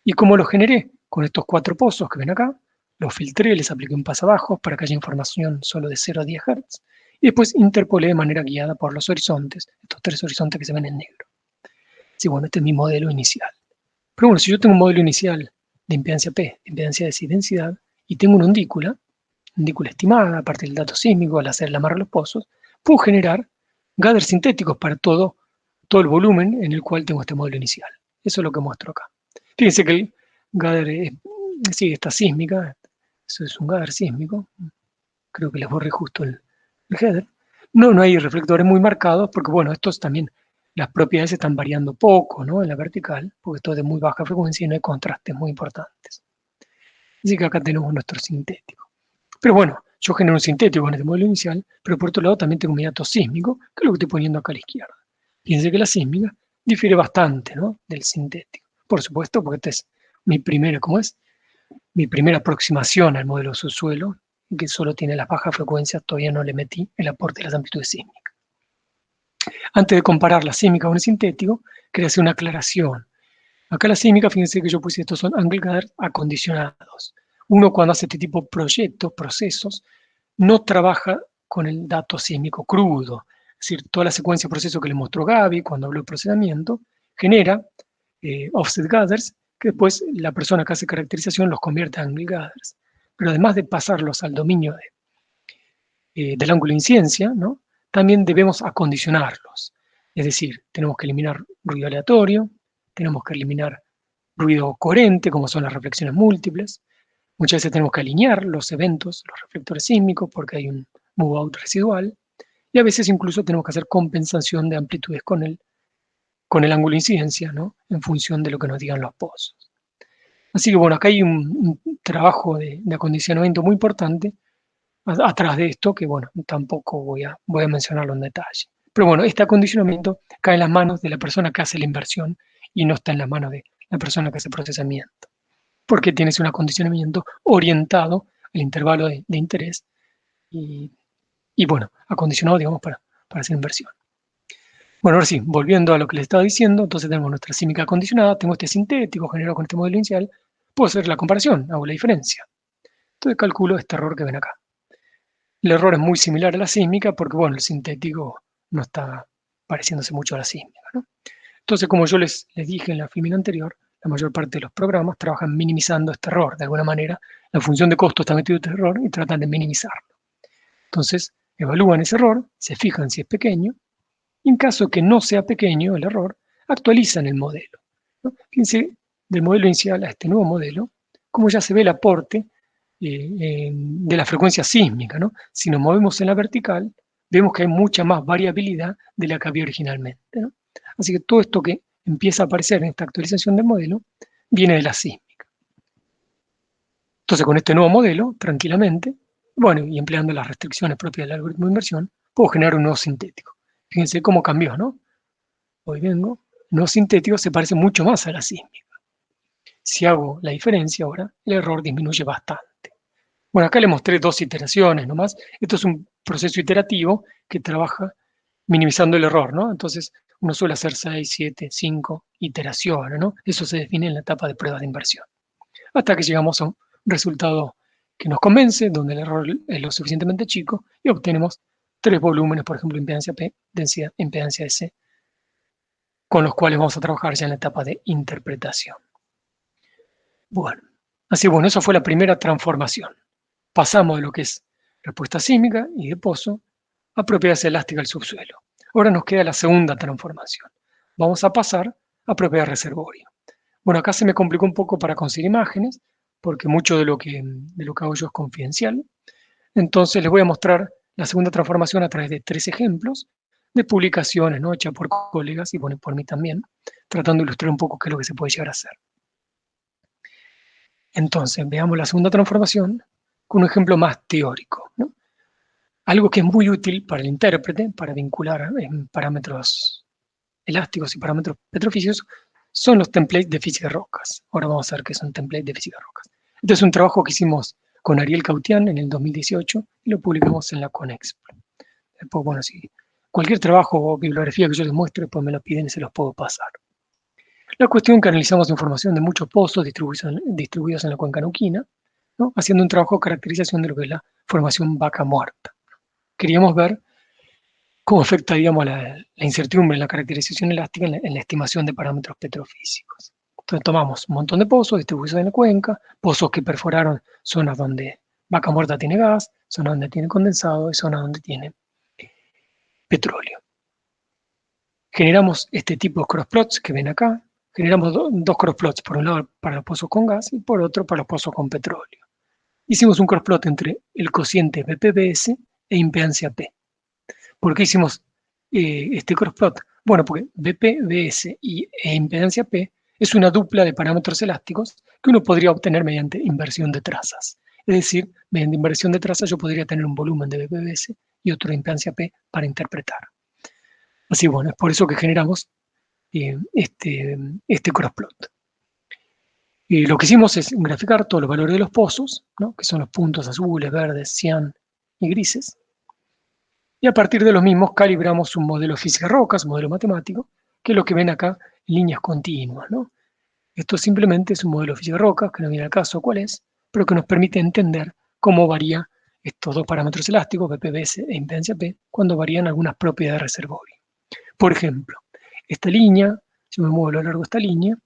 ¿Y cómo lo generé? Con estos 4 pozos que ven acá, los filtré, les apliqué un pasabajo para que haya información solo de 0 a 10 Hz, y después interpolé de manera guiada por los horizontes, estos 3 horizontes que se ven en negro. Sí, bueno, este es mi modelo inicial. Pero bueno, si yo tengo un modelo inicial de impedancia P, de impedancia S y densidad, y tengo una undícula estimada a partir del dato sísmico al hacer el amarre de los pozos, puedo generar gathers sintéticos para todo el volumen en el cual tengo este modelo inicial. Eso es lo que muestro acá. Fíjense que el gather sigue esta sísmica, eso es un gather sísmico, creo que les borré justo el header. No hay reflectores muy marcados porque, bueno, estos también, las propiedades están variando poco, ¿no? En la vertical, porque esto es de muy baja frecuencia y no hay contrastes muy importantes. Así que acá tenemos nuestro sintético. Pero bueno, yo genero un sintético con este modelo inicial, pero por otro lado también tengo mi dato sísmico, que es lo que estoy poniendo acá a la izquierda. Fíjense que la sísmica difiere bastante, ¿no? Del sintético. Por supuesto, porque esta es mi primera, mi primera aproximación al modelo subsuelo, que solo tiene las bajas frecuencias, todavía no le metí el aporte de las amplitudes sísmicas. Antes de comparar la sísmica con el sintético, quería hacer una aclaración. Acá la sísmica, fíjense que yo puse, estos son angle gathers acondicionados. Uno cuando hace este tipo de proyectos, procesos, no trabaja con el dato sísmico crudo. Es decir, toda la secuencia de procesos que le mostró Gaby cuando habló de procesamiento, genera offset gathers, que después la persona que hace caracterización los convierte en angle gathers. Pero además de pasarlos al dominio del ángulo de incidencia, ¿no? También debemos acondicionarlos. Es decir, tenemos que eliminar ruido aleatorio, tenemos que eliminar ruido coherente, como son las reflexiones múltiples. Muchas veces tenemos que alinear los eventos, los reflectores sísmicos, porque hay un move out residual. Y a veces incluso tenemos que hacer compensación de amplitudes con el ángulo de incidencia, ¿no? En función de lo que nos digan los pozos. Así que bueno, acá hay un trabajo de acondicionamiento muy importante atrás de esto, que bueno, tampoco voy a mencionarlo en detalle. Pero bueno, este acondicionamiento cae en las manos de la persona que hace la inversión y no está en las manos de la persona que hace procesamiento, porque tienes un acondicionamiento orientado al intervalo de interés y bueno, acondicionado, digamos, para hacer inversión. Bueno, ahora sí, volviendo a lo que les estaba diciendo, entonces tenemos nuestra sísmica acondicionada, tengo este sintético generado con este modelo inicial, puedo hacer la comparación, hago la diferencia. Entonces calculo este error que ven acá. El error es muy similar a la sísmica porque, bueno, el sintético no está pareciéndose mucho a la sísmica, ¿no? Entonces, como yo les dije en la filmina anterior, la mayor parte de los programas trabajan minimizando este error. De alguna manera, la función de costo está metido este error y tratan de minimizarlo. Entonces, evalúan ese error, se fijan si es pequeño, y en caso que no sea pequeño el error, actualizan el modelo, ¿no? Fíjense, del modelo inicial a este nuevo modelo, como ya se ve el aporte de la frecuencia sísmica, ¿no? Si nos movemos en la vertical, vemos que hay mucha más variabilidad de la que había originalmente, ¿no? Así que todo esto que empieza a aparecer en esta actualización del modelo viene de la sísmica. Entonces, con este nuevo modelo, tranquilamente, bueno, y empleando las restricciones propias del algoritmo de inversión, puedo generar un nuevo sintético. Fíjense cómo cambió, ¿no? Hoy vengo, el nuevo sintético se parece mucho más a la sísmica. Si hago la diferencia ahora, el error disminuye bastante. Bueno, acá le mostré 2 iteraciones nomás. Esto es un proceso iterativo que trabaja minimizando el error, ¿no? Entonces, uno suele hacer 6, 7, 5 iteraciones, ¿no? Eso se define en la etapa de prueba de inversión. Hasta que llegamos a un resultado que nos convence, donde el error es lo suficientemente chico y obtenemos 3 volúmenes, por ejemplo, impedancia P, densidad, impedancia S, con los cuales vamos a trabajar ya en la etapa de interpretación. Bueno, eso fue la primera transformación. Pasamos de lo que es respuesta sísmica y de pozo a propiedades elásticas del subsuelo. Ahora nos queda la segunda transformación. Vamos a pasar a propiedades reservorio. Bueno, acá se me complicó un poco para conseguir imágenes, porque mucho de lo que hago yo es confidencial. Entonces les voy a mostrar la segunda transformación a través de 3 ejemplos de publicaciones, ¿no? Hechas por colegas y bueno, por mí también, tratando de ilustrar un poco qué es lo que se puede llegar a hacer. Entonces, veamos la segunda transformación con un ejemplo más teórico, ¿no? Algo que es muy útil para el intérprete, para vincular parámetros elásticos y parámetros petrofísicos, son los templates de física de rocas. Ahora vamos a ver qué es un template de física de rocas. Este es un trabajo que hicimos con Ariel Cautian en el 2018 y lo publicamos en la Conexp. Después, bueno, si cualquier trabajo o bibliografía que yo les muestre, pues me lo piden y se los puedo pasar. La cuestión es que analizamos información de muchos pozos distribuidos en la cuenca neuquina, ¿no? Haciendo un trabajo de caracterización de lo que es la formación vaca muerta. Queríamos ver cómo afecta, digamos, la incertidumbre en la caracterización elástica en la estimación de parámetros petrofísicos. Entonces tomamos un montón de pozos distribuidos en la cuenca, pozos que perforaron zonas donde vaca muerta tiene gas, zonas donde tiene condensado y zonas donde tiene petróleo. Generamos este tipo de crossplots que ven acá. Generamos dos crossplots, por un lado para los pozos con gas y por otro para los pozos con petróleo. Hicimos un crossplot entre el cociente BPBS e impedancia P. ¿Por qué hicimos este crossplot? Bueno, porque BPBS e impedancia P es una dupla de parámetros elásticos que uno podría obtener mediante inversión de trazas. Es decir, mediante inversión de trazas yo podría tener un volumen de BPBS y otro de impedancia P para interpretar. Así bueno, es por eso que generamos este crossplot. Y lo que hicimos es graficar todos los valores de los pozos, ¿no? Que son los puntos azules, verdes, cian y grises. Y a partir de los mismos calibramos un modelo de física de rocas, un modelo matemático, que es lo que ven acá en líneas continuas, ¿no? Esto simplemente es un modelo de física de rocas, que no viene al caso cuál es, pero que nos permite entender cómo varía estos dos parámetros elásticos, BPBS e impedancia P, cuando varían algunas propiedades de reservorio. Por ejemplo, esta línea, si me muevo a lo largo de esta línea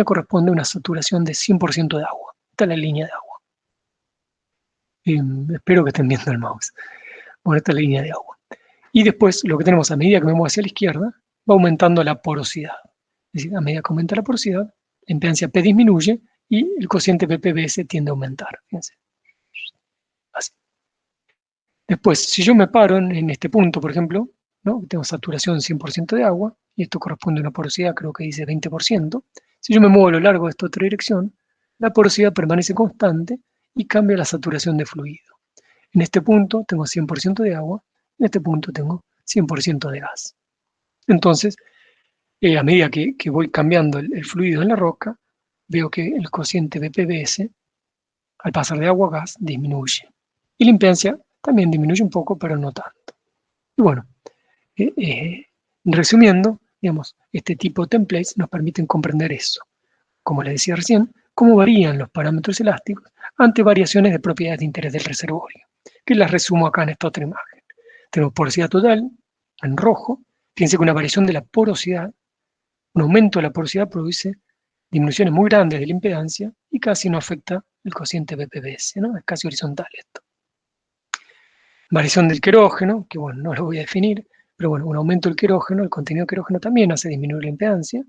corresponde a una saturación de 100% de agua. Esta es la línea de agua. Espero que estén viendo el mouse. Bueno, esta es la línea de agua. Y después lo que tenemos a medida que me muevo hacia la izquierda, va aumentando la porosidad. Es decir, a medida que aumenta la porosidad, la impedancia P disminuye y el cociente PPBS tiende a aumentar. Fíjense. Así. Después, si yo me paro en este punto, por ejemplo, ¿no? Tengo saturación 100% de agua, y esto corresponde a una porosidad, creo que dice 20%. Si yo me muevo a lo largo de esta otra dirección, la porosidad permanece constante y cambia la saturación de fluido. En este punto tengo 100% de agua, en este punto tengo 100% de gas. Entonces, a medida que voy cambiando el fluido en la roca, veo que el cociente BPBS, al pasar de agua a gas, disminuye. Y la impedancia también disminuye un poco, pero no tanto. Y bueno, resumiendo, digamos, este tipo de templates nos permiten comprender eso. Como les decía recién, cómo varían los parámetros elásticos ante variaciones de propiedades de interés del reservorio, que las resumo acá en esta otra imagen. Tenemos porosidad total, en rojo. Fíjense que una variación de la porosidad, un aumento de la porosidad produce disminuciones muy grandes de la impedancia y casi no afecta el cociente BPBS, ¿no? Es casi horizontal esto. Variación del querógeno, que bueno, no lo voy a definir, pero bueno, un aumento del querógeno, el contenido de querógeno también hace disminuir la impedancia,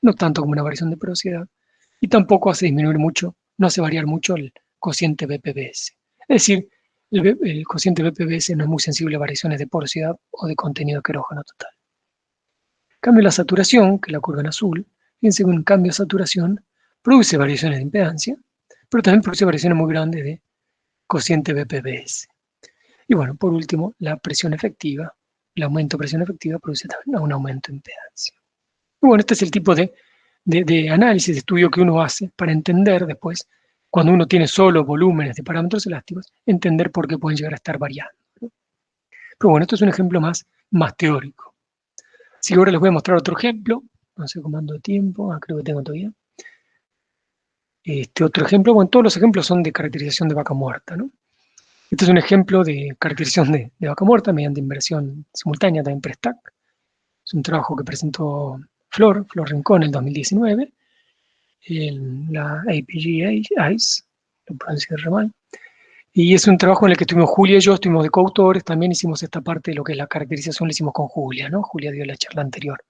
no tanto como una variación de porosidad, y tampoco hace disminuir mucho, no hace variar mucho el cociente BPBS. Es decir, el cociente BPBS no es muy sensible a variaciones de porosidad o de contenido de querógeno total. En cambio, la saturación, que es la curva en azul, fíjense que un cambio de saturación produce variaciones de impedancia, pero también produce variaciones muy grandes de cociente BPBS. Y bueno, por último, la presión efectiva, el aumento de presión efectiva produce también un aumento de impedancia. Y bueno, este es el tipo de análisis, de estudio que uno hace para entender después, cuando uno tiene solo volúmenes de parámetros elásticos, entender por qué pueden llegar a estar variando, ¿no? Pero bueno, esto es un ejemplo más teórico. Así que ahora les voy a mostrar otro ejemplo. No sé cómo ando de tiempo. Creo que tengo todavía. Este otro ejemplo, bueno, todos los ejemplos son de caracterización de vaca muerta, ¿no? Este es un ejemplo de caracterización de vaca muerta mediante inversión simultánea, también pre-stack. Es un trabajo que presentó Flor Rincón en el 2019 en la APG ICE, lo pronuncié re mal. Y es un trabajo en el que estuvimos Julia y yo, estuvimos de coautores, también hicimos esta parte de lo que es la caracterización, la hicimos con Julia, ¿no? Julia dio la charla anterior.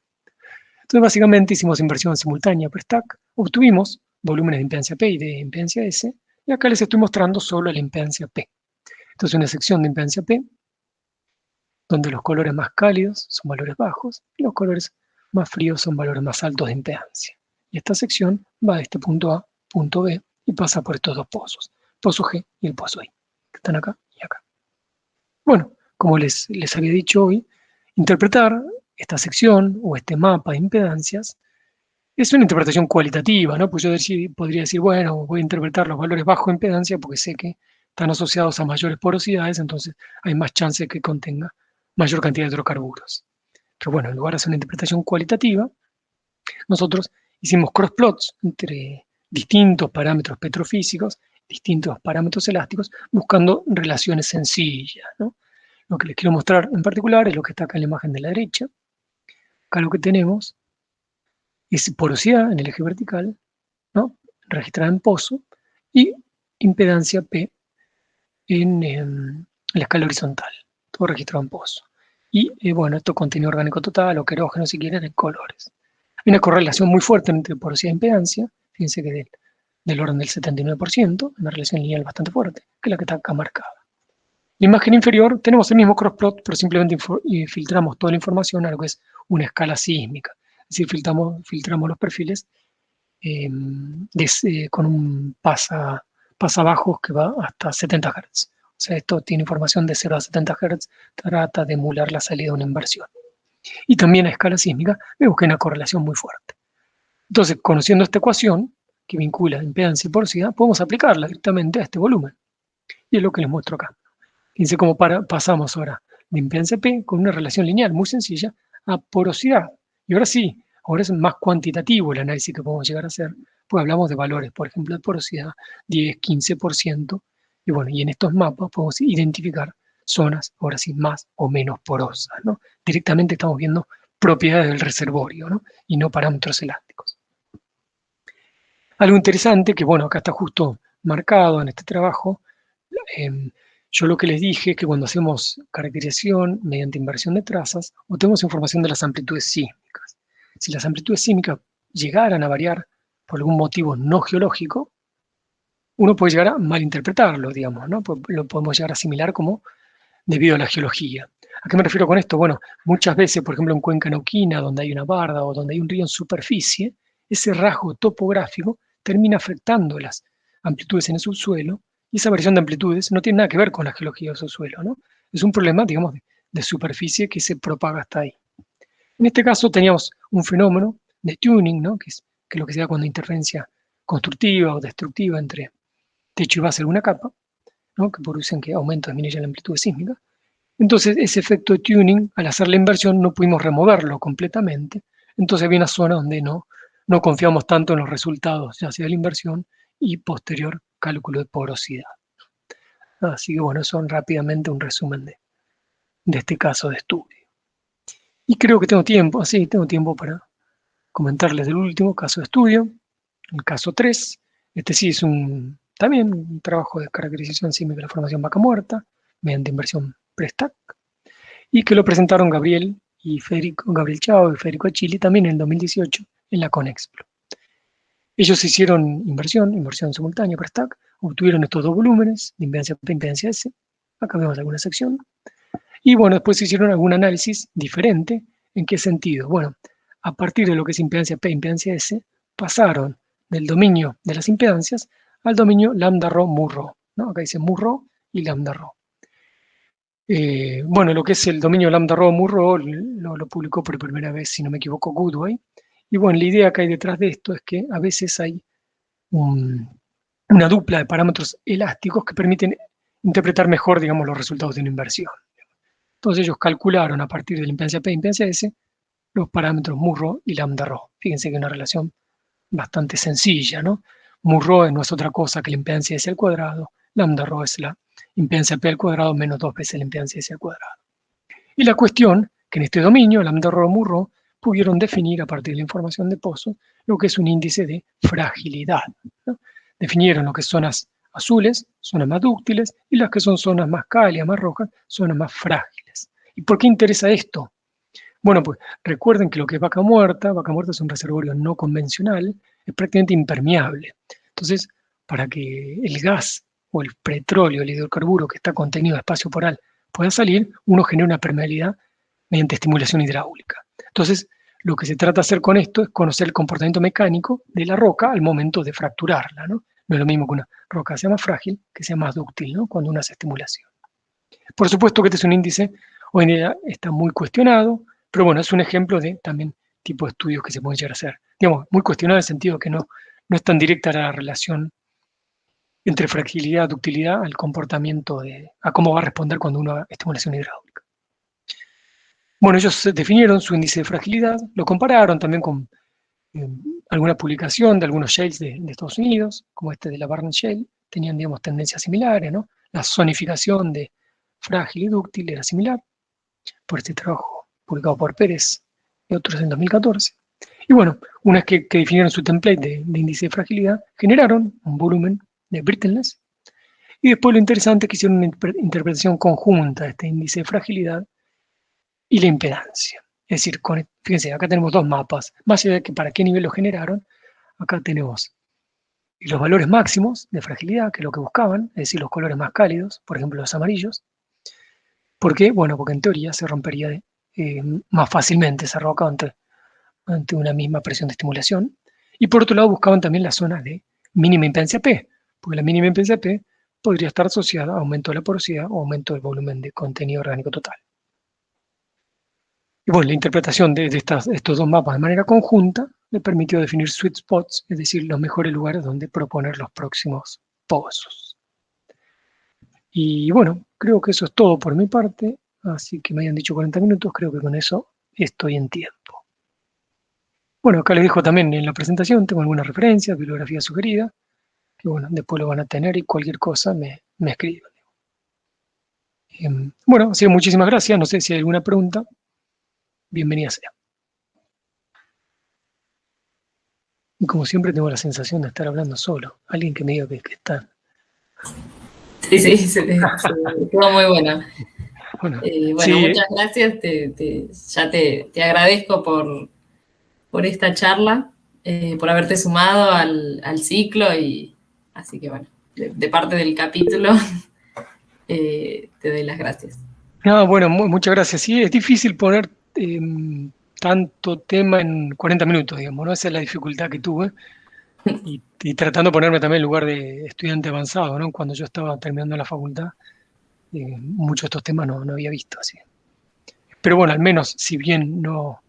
Entonces, básicamente hicimos inversión simultánea per stack, obtuvimos volúmenes de impedancia P y de impedancia S, y acá les estoy mostrando solo la impedancia P. Entonces, una sección de impedancia P, donde los colores más cálidos son valores bajos, y los colores más fríos son valores más altos de impedancia. Y esta sección va de este punto A, punto B, y pasa por estos dos pozos, pozo G y el pozo I, que están acá y acá. Bueno, como les había dicho hoy, interpretar esta sección o este mapa de impedancias es una interpretación cualitativa, ¿no? Pues yo podría decir, bueno, voy a interpretar los valores bajo impedancia porque sé que están asociados a mayores porosidades, entonces hay más chance de que contenga mayor cantidad de hidrocarburos. Pero bueno, en lugar de hacer una interpretación cualitativa, nosotros hicimos crossplots entre distintos parámetros petrofísicos, distintos parámetros elásticos, buscando relaciones sencillas, ¿no? Lo que les quiero mostrar en particular es lo que está acá en la imagen de la derecha. Acá lo que tenemos es porosidad en el eje vertical, ¿no? Registrada en pozo, y impedancia P en la escala horizontal, todo registrado en pozo. Y bueno, esto contenido orgánico total o querógeno, si quieren, en colores. Hay una correlación muy fuerte entre porosidad e impedancia, fíjense que del orden del 79%, una relación lineal bastante fuerte, que es la que está acá marcada. En la imagen inferior tenemos el mismo crossplot, pero simplemente filtramos toda la información a lo que es una escala sísmica. Es decir, filtramos los perfiles con un pasabajos que va hasta 70 Hz. O sea, esto tiene información de 0 a 70 Hz, trata de emular la salida de una inversión. Y también a escala sísmica me busqué una correlación muy fuerte. Entonces, conociendo esta ecuación que vincula impedancia y porosidad, podemos aplicarla directamente a este volumen. Y es lo que les muestro acá. Fíjense cómo pasamos ahora de impedancia P con una relación lineal muy sencilla a porosidad. Y ahora sí, ahora es más cuantitativo el análisis que podemos llegar a hacer, pues hablamos de valores, por ejemplo, de porosidad 10, 15%, y bueno, y en estos mapas podemos identificar zonas, ahora sí, más o menos porosas, ¿no? Directamente estamos viendo propiedades del reservorio, ¿no? Y no parámetros elásticos. Algo interesante, que bueno, acá está justo marcado en este trabajo, yo lo que les dije es que cuando hacemos caracterización mediante inversión de trazas, obtenemos información de las amplitudes sísmicas. Si las amplitudes sísmicas llegaran a variar por algún motivo no geológico, uno puede llegar a malinterpretarlo, digamos, ¿no? Lo podemos llegar a asimilar como debido a la geología. ¿A qué me refiero con esto? Bueno, muchas veces, por ejemplo, en Cuenca Neuquina, donde hay una barda o donde hay un río en superficie, ese rasgo topográfico termina afectando las amplitudes en el subsuelo, y esa variación de amplitudes no tiene nada que ver con la geología del subsuelo, ¿no? Es un problema, digamos, de superficie que se propaga hasta ahí. En este caso teníamos un fenómeno de tuning, ¿no? que es lo que se da cuando hay interferencia constructiva o destructiva entre techo y base de alguna capa, ¿no? Que producen que aumenta o disminuya la amplitud sísmica. Entonces, ese efecto de tuning, al hacer la inversión, no pudimos removerlo completamente. Entonces, había una zona donde no confiamos tanto en los resultados, ya sea de la inversión y posterior cálculo de porosidad. Así que, bueno, eso es rápidamente un resumen de este caso de estudio. Y creo que tengo tiempo para comentarles del último caso de estudio, el caso 3. Este sí es también un trabajo de caracterización sísmica de la formación vaca muerta, mediante inversión pre-stack, y que lo presentaron Gabriel Chao y Federico Achille también en el 2018 en la Conexplo. Ellos hicieron inversión simultánea pre-stack, obtuvieron estos dos volúmenes de impedancia P e impedancia S. Acá vemos alguna sección. Y bueno, después hicieron algún análisis diferente. ¿En qué sentido? Bueno, a partir de lo que es impedancia P e impedancia S, pasaron del dominio de las impedancias al dominio lambda rho mu rho, ¿no? Acá dice mu rho y lambda rho. Bueno, lo que es el dominio lambda rho mu rho lo publicó por primera vez, si no me equivoco, Goodway. Y bueno, la idea que hay detrás de esto es que a veces hay una dupla de parámetros elásticos que permiten interpretar mejor, digamos, los resultados de una inversión. Entonces ellos calcularon a partir de la impedancia P e impedancia S los parámetros mu rho y lambda rho. Fíjense que es una relación bastante sencilla, ¿no? Mu rho no es otra cosa que la impedancia S al cuadrado, lambda rho es la impedancia P al cuadrado menos 2 veces la impedancia S al cuadrado. Y la cuestión, que en este dominio, lambda rho, mu rho, pudieron definir a partir de la información de Pozo lo que es un índice de fragilidad, ¿no? Definieron lo que son zonas azules, zonas más dúctiles, y las que son zonas más cálidas, más rojas, zonas más frágiles. ¿Y por qué interesa esto? Bueno, pues recuerden que lo que es vaca muerta es un reservorio no convencional, es prácticamente impermeable. Entonces, para que el gas o el petróleo, el hidrocarburo que está contenido en espacio poral pueda salir, uno genera una permeabilidad mediante estimulación hidráulica. Entonces, lo que se trata de hacer con esto es conocer el comportamiento mecánico de la roca al momento de fracturarla, ¿no? No es lo mismo que una roca sea más frágil que sea más dúctil, ¿no? Cuando uno hace estimulación. Por supuesto que este es un índice, hoy en día está muy cuestionado, pero bueno, es un ejemplo de también tipo de estudios que se pueden llegar a hacer. Digamos, muy cuestionado en el sentido que no es tan directa la relación entre fragilidad, ductilidad, al comportamiento, a cómo va a responder cuando uno haga estimulación hidráulica. Bueno, ellos definieron su índice de fragilidad, lo compararon también con alguna publicación de algunos shales de Estados Unidos, como este de la Barnes Shale, tenían, digamos, tendencias similares, ¿no? La zonificación de frágil y dúctil era similar, por este trabajo publicado por Pérez y otros en 2014. Y bueno, una vez que definieron su template de índice de fragilidad, generaron un volumen de brittleness, y después lo interesante es que hicieron una interpretación conjunta de este índice de fragilidad y la impedancia. Es decir, fíjense, acá tenemos dos mapas, más allá de que para qué nivel lo generaron, acá tenemos los valores máximos de fragilidad, que es lo que buscaban, es decir, los colores más cálidos, por ejemplo los amarillos. ¿Por qué? Bueno, porque en teoría se rompería más fácilmente esa roca ante una misma presión de estimulación. Y por otro lado buscaban también las zonas de mínima impedancia P, porque la mínima impedancia P podría estar asociada a aumento de la porosidad o aumento del volumen de contenido orgánico total. Y bueno, la interpretación de estos dos mapas de manera conjunta le permitió definir sweet spots, es decir, los mejores lugares donde proponer los próximos pozos. Y bueno, creo que eso es todo por mi parte, así que me hayan dicho 40 minutos, creo que con eso estoy en tiempo. Bueno, acá les dejo también en la presentación, tengo algunas referencias, bibliografía sugerida, que bueno, después lo van a tener y cualquier cosa me escriben. Bueno, así que muchísimas gracias, no sé si hay alguna pregunta, bienvenida sea. Y como siempre tengo la sensación de estar hablando solo, alguien que me diga que está. Sí, estuvo muy bueno. Bueno, sí, muchas gracias, te agradezco por esta charla, por haberte sumado al ciclo, y así que bueno, de parte del capítulo te doy las gracias. No, bueno, muchas gracias. Sí, es difícil poner tanto tema en 40 minutos, digamos, ¿no? Esa es la dificultad que tuve. Y tratando de ponerme también en lugar de estudiante avanzado, ¿no? Cuando yo estaba terminando la facultad, muchos de estos temas no había visto así. Pero bueno, al menos, si bien no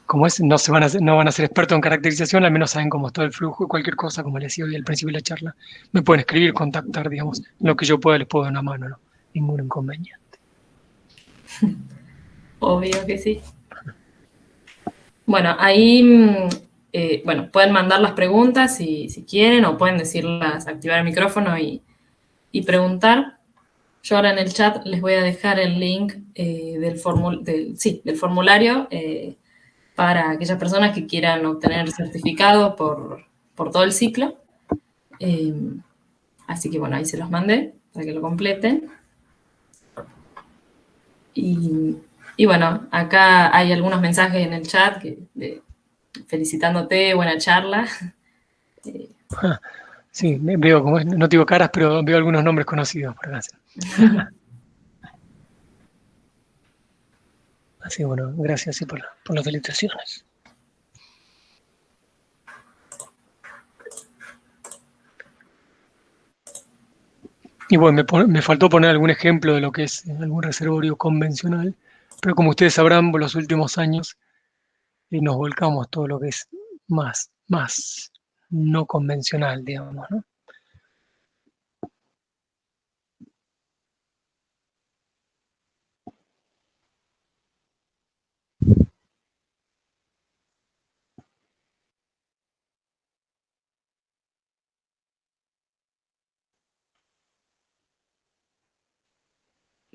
van a ser expertos en caracterización, al menos saben cómo es todo el flujo y cualquier cosa, como les decía hoy al principio de la charla, me pueden escribir, contactar, digamos, lo que yo pueda les puedo dar una mano, ¿no? Ningún inconveniente. Obvio que sí. Bueno, ahí pueden mandar las preguntas si quieren, o pueden decirlas, activar el micrófono y preguntar. Yo ahora en el chat les voy a dejar el link del formulario para aquellas personas que quieran obtener el certificado por todo el ciclo. Así que bueno, ahí se los mandé para que lo completen. Y bueno, acá hay algunos mensajes en el chat felicitándote, buena charla. Sí, veo, como no digo caras, pero veo algunos nombres conocidos por acá. Así, bueno, gracias por las felicitaciones. Y bueno, me faltó poner algún ejemplo de lo que es algún reservorio convencional, pero como ustedes sabrán, por los últimos años nos volcamos todo lo que es más no convencional, digamos, ¿no?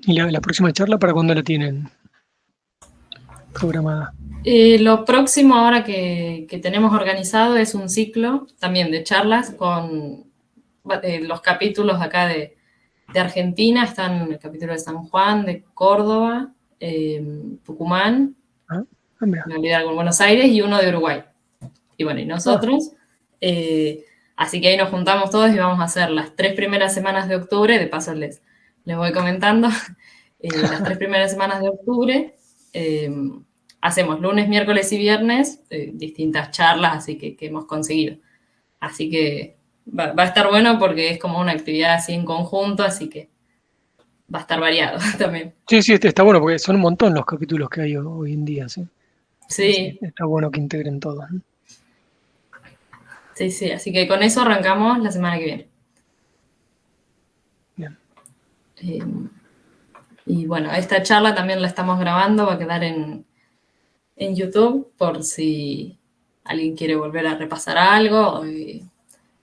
¿Y la próxima charla para cuándo la tienen programada? Lo próximo ahora que tenemos organizado es un ciclo también de charlas con los capítulos acá de Argentina. Están el capítulo de San Juan, de Córdoba, Tucumán, Mira. me olvidé algo, Buenos Aires, y uno de Uruguay. Y bueno, y nosotros. Así que ahí nos juntamos todos y vamos a hacer las 3 primeras semanas de octubre. De paso les voy comentando. Las 3 primeras semanas de octubre hacemos lunes, miércoles y viernes distintas charlas así que hemos conseguido. Así que va a estar bueno porque es como una actividad así en conjunto, así que va a estar variado también. Sí, está bueno porque son un montón los capítulos que hay hoy en día, ¿sí? Sí. Está bueno que integren todos, ¿no? Sí, así que con eso arrancamos la semana que viene. Bien. Y bueno, esta charla también la estamos grabando, va a quedar en YouTube por si alguien quiere volver a repasar algo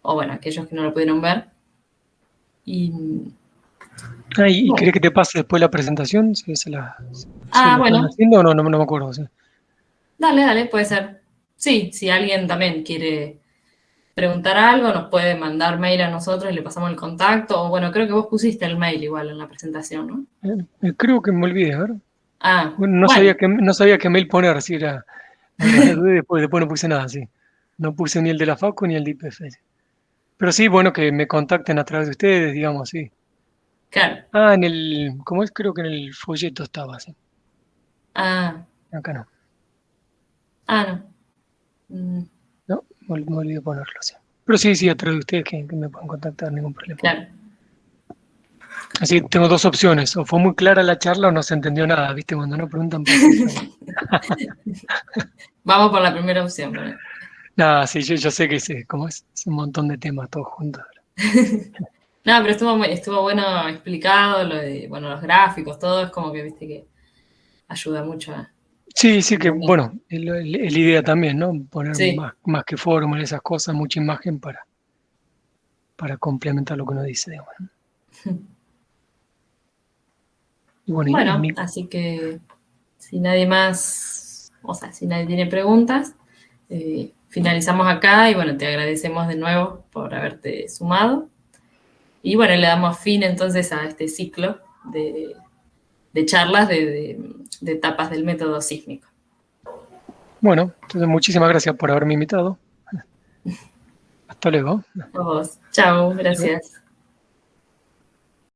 o bueno, aquellos que no lo pudieron ver. ¿Y querés que te pase después la presentación? ¿Se la bueno. están haciendo o no me acuerdo? ¿Sí? Dale, puede ser. Sí, si alguien también quiere preguntar algo, nos puede mandar mail a nosotros y le pasamos el contacto. O bueno, creo que vos pusiste el mail igual en la presentación, ¿no? Creo que me olvidé, a ver. Bueno. No sabía qué mail poner, si era. Después no puse nada, sí. No puse ni el de la FACU ni el de IPF. Pero sí, bueno, que me contacten a través de ustedes, digamos, sí. Claro. ¿Cómo es? Creo que en el folleto estaba, sí. Acá no. No. No, me olvidé ponerlo, sí. Pero sí, a través de ustedes que me pueden contactar, ningún problema. Claro. Así que tengo 2 opciones, o fue muy clara la charla o no se entendió nada, ¿viste? Cuando no preguntan por qué. Vamos por la primera opción, ¿verdad? Nada, sí, yo sé que es un montón de temas todos juntos. No, pero estuvo bueno explicado, los gráficos, todo, es como que, viste, que ayuda mucho a... Sí, que bueno, es la idea también, ¿no? Poner Sí. más que fórmula, esas cosas, mucha imagen para complementar lo que uno dice, digamos, ¿no? Y bueno, así que si nadie más, o sea, si nadie tiene preguntas, finalizamos acá y bueno, te agradecemos de nuevo por haberte sumado. Y bueno, le damos fin entonces a este ciclo de charlas de etapas del método sísmico. Bueno, entonces muchísimas gracias por haberme invitado. Hasta luego. A vos. Chao, gracias.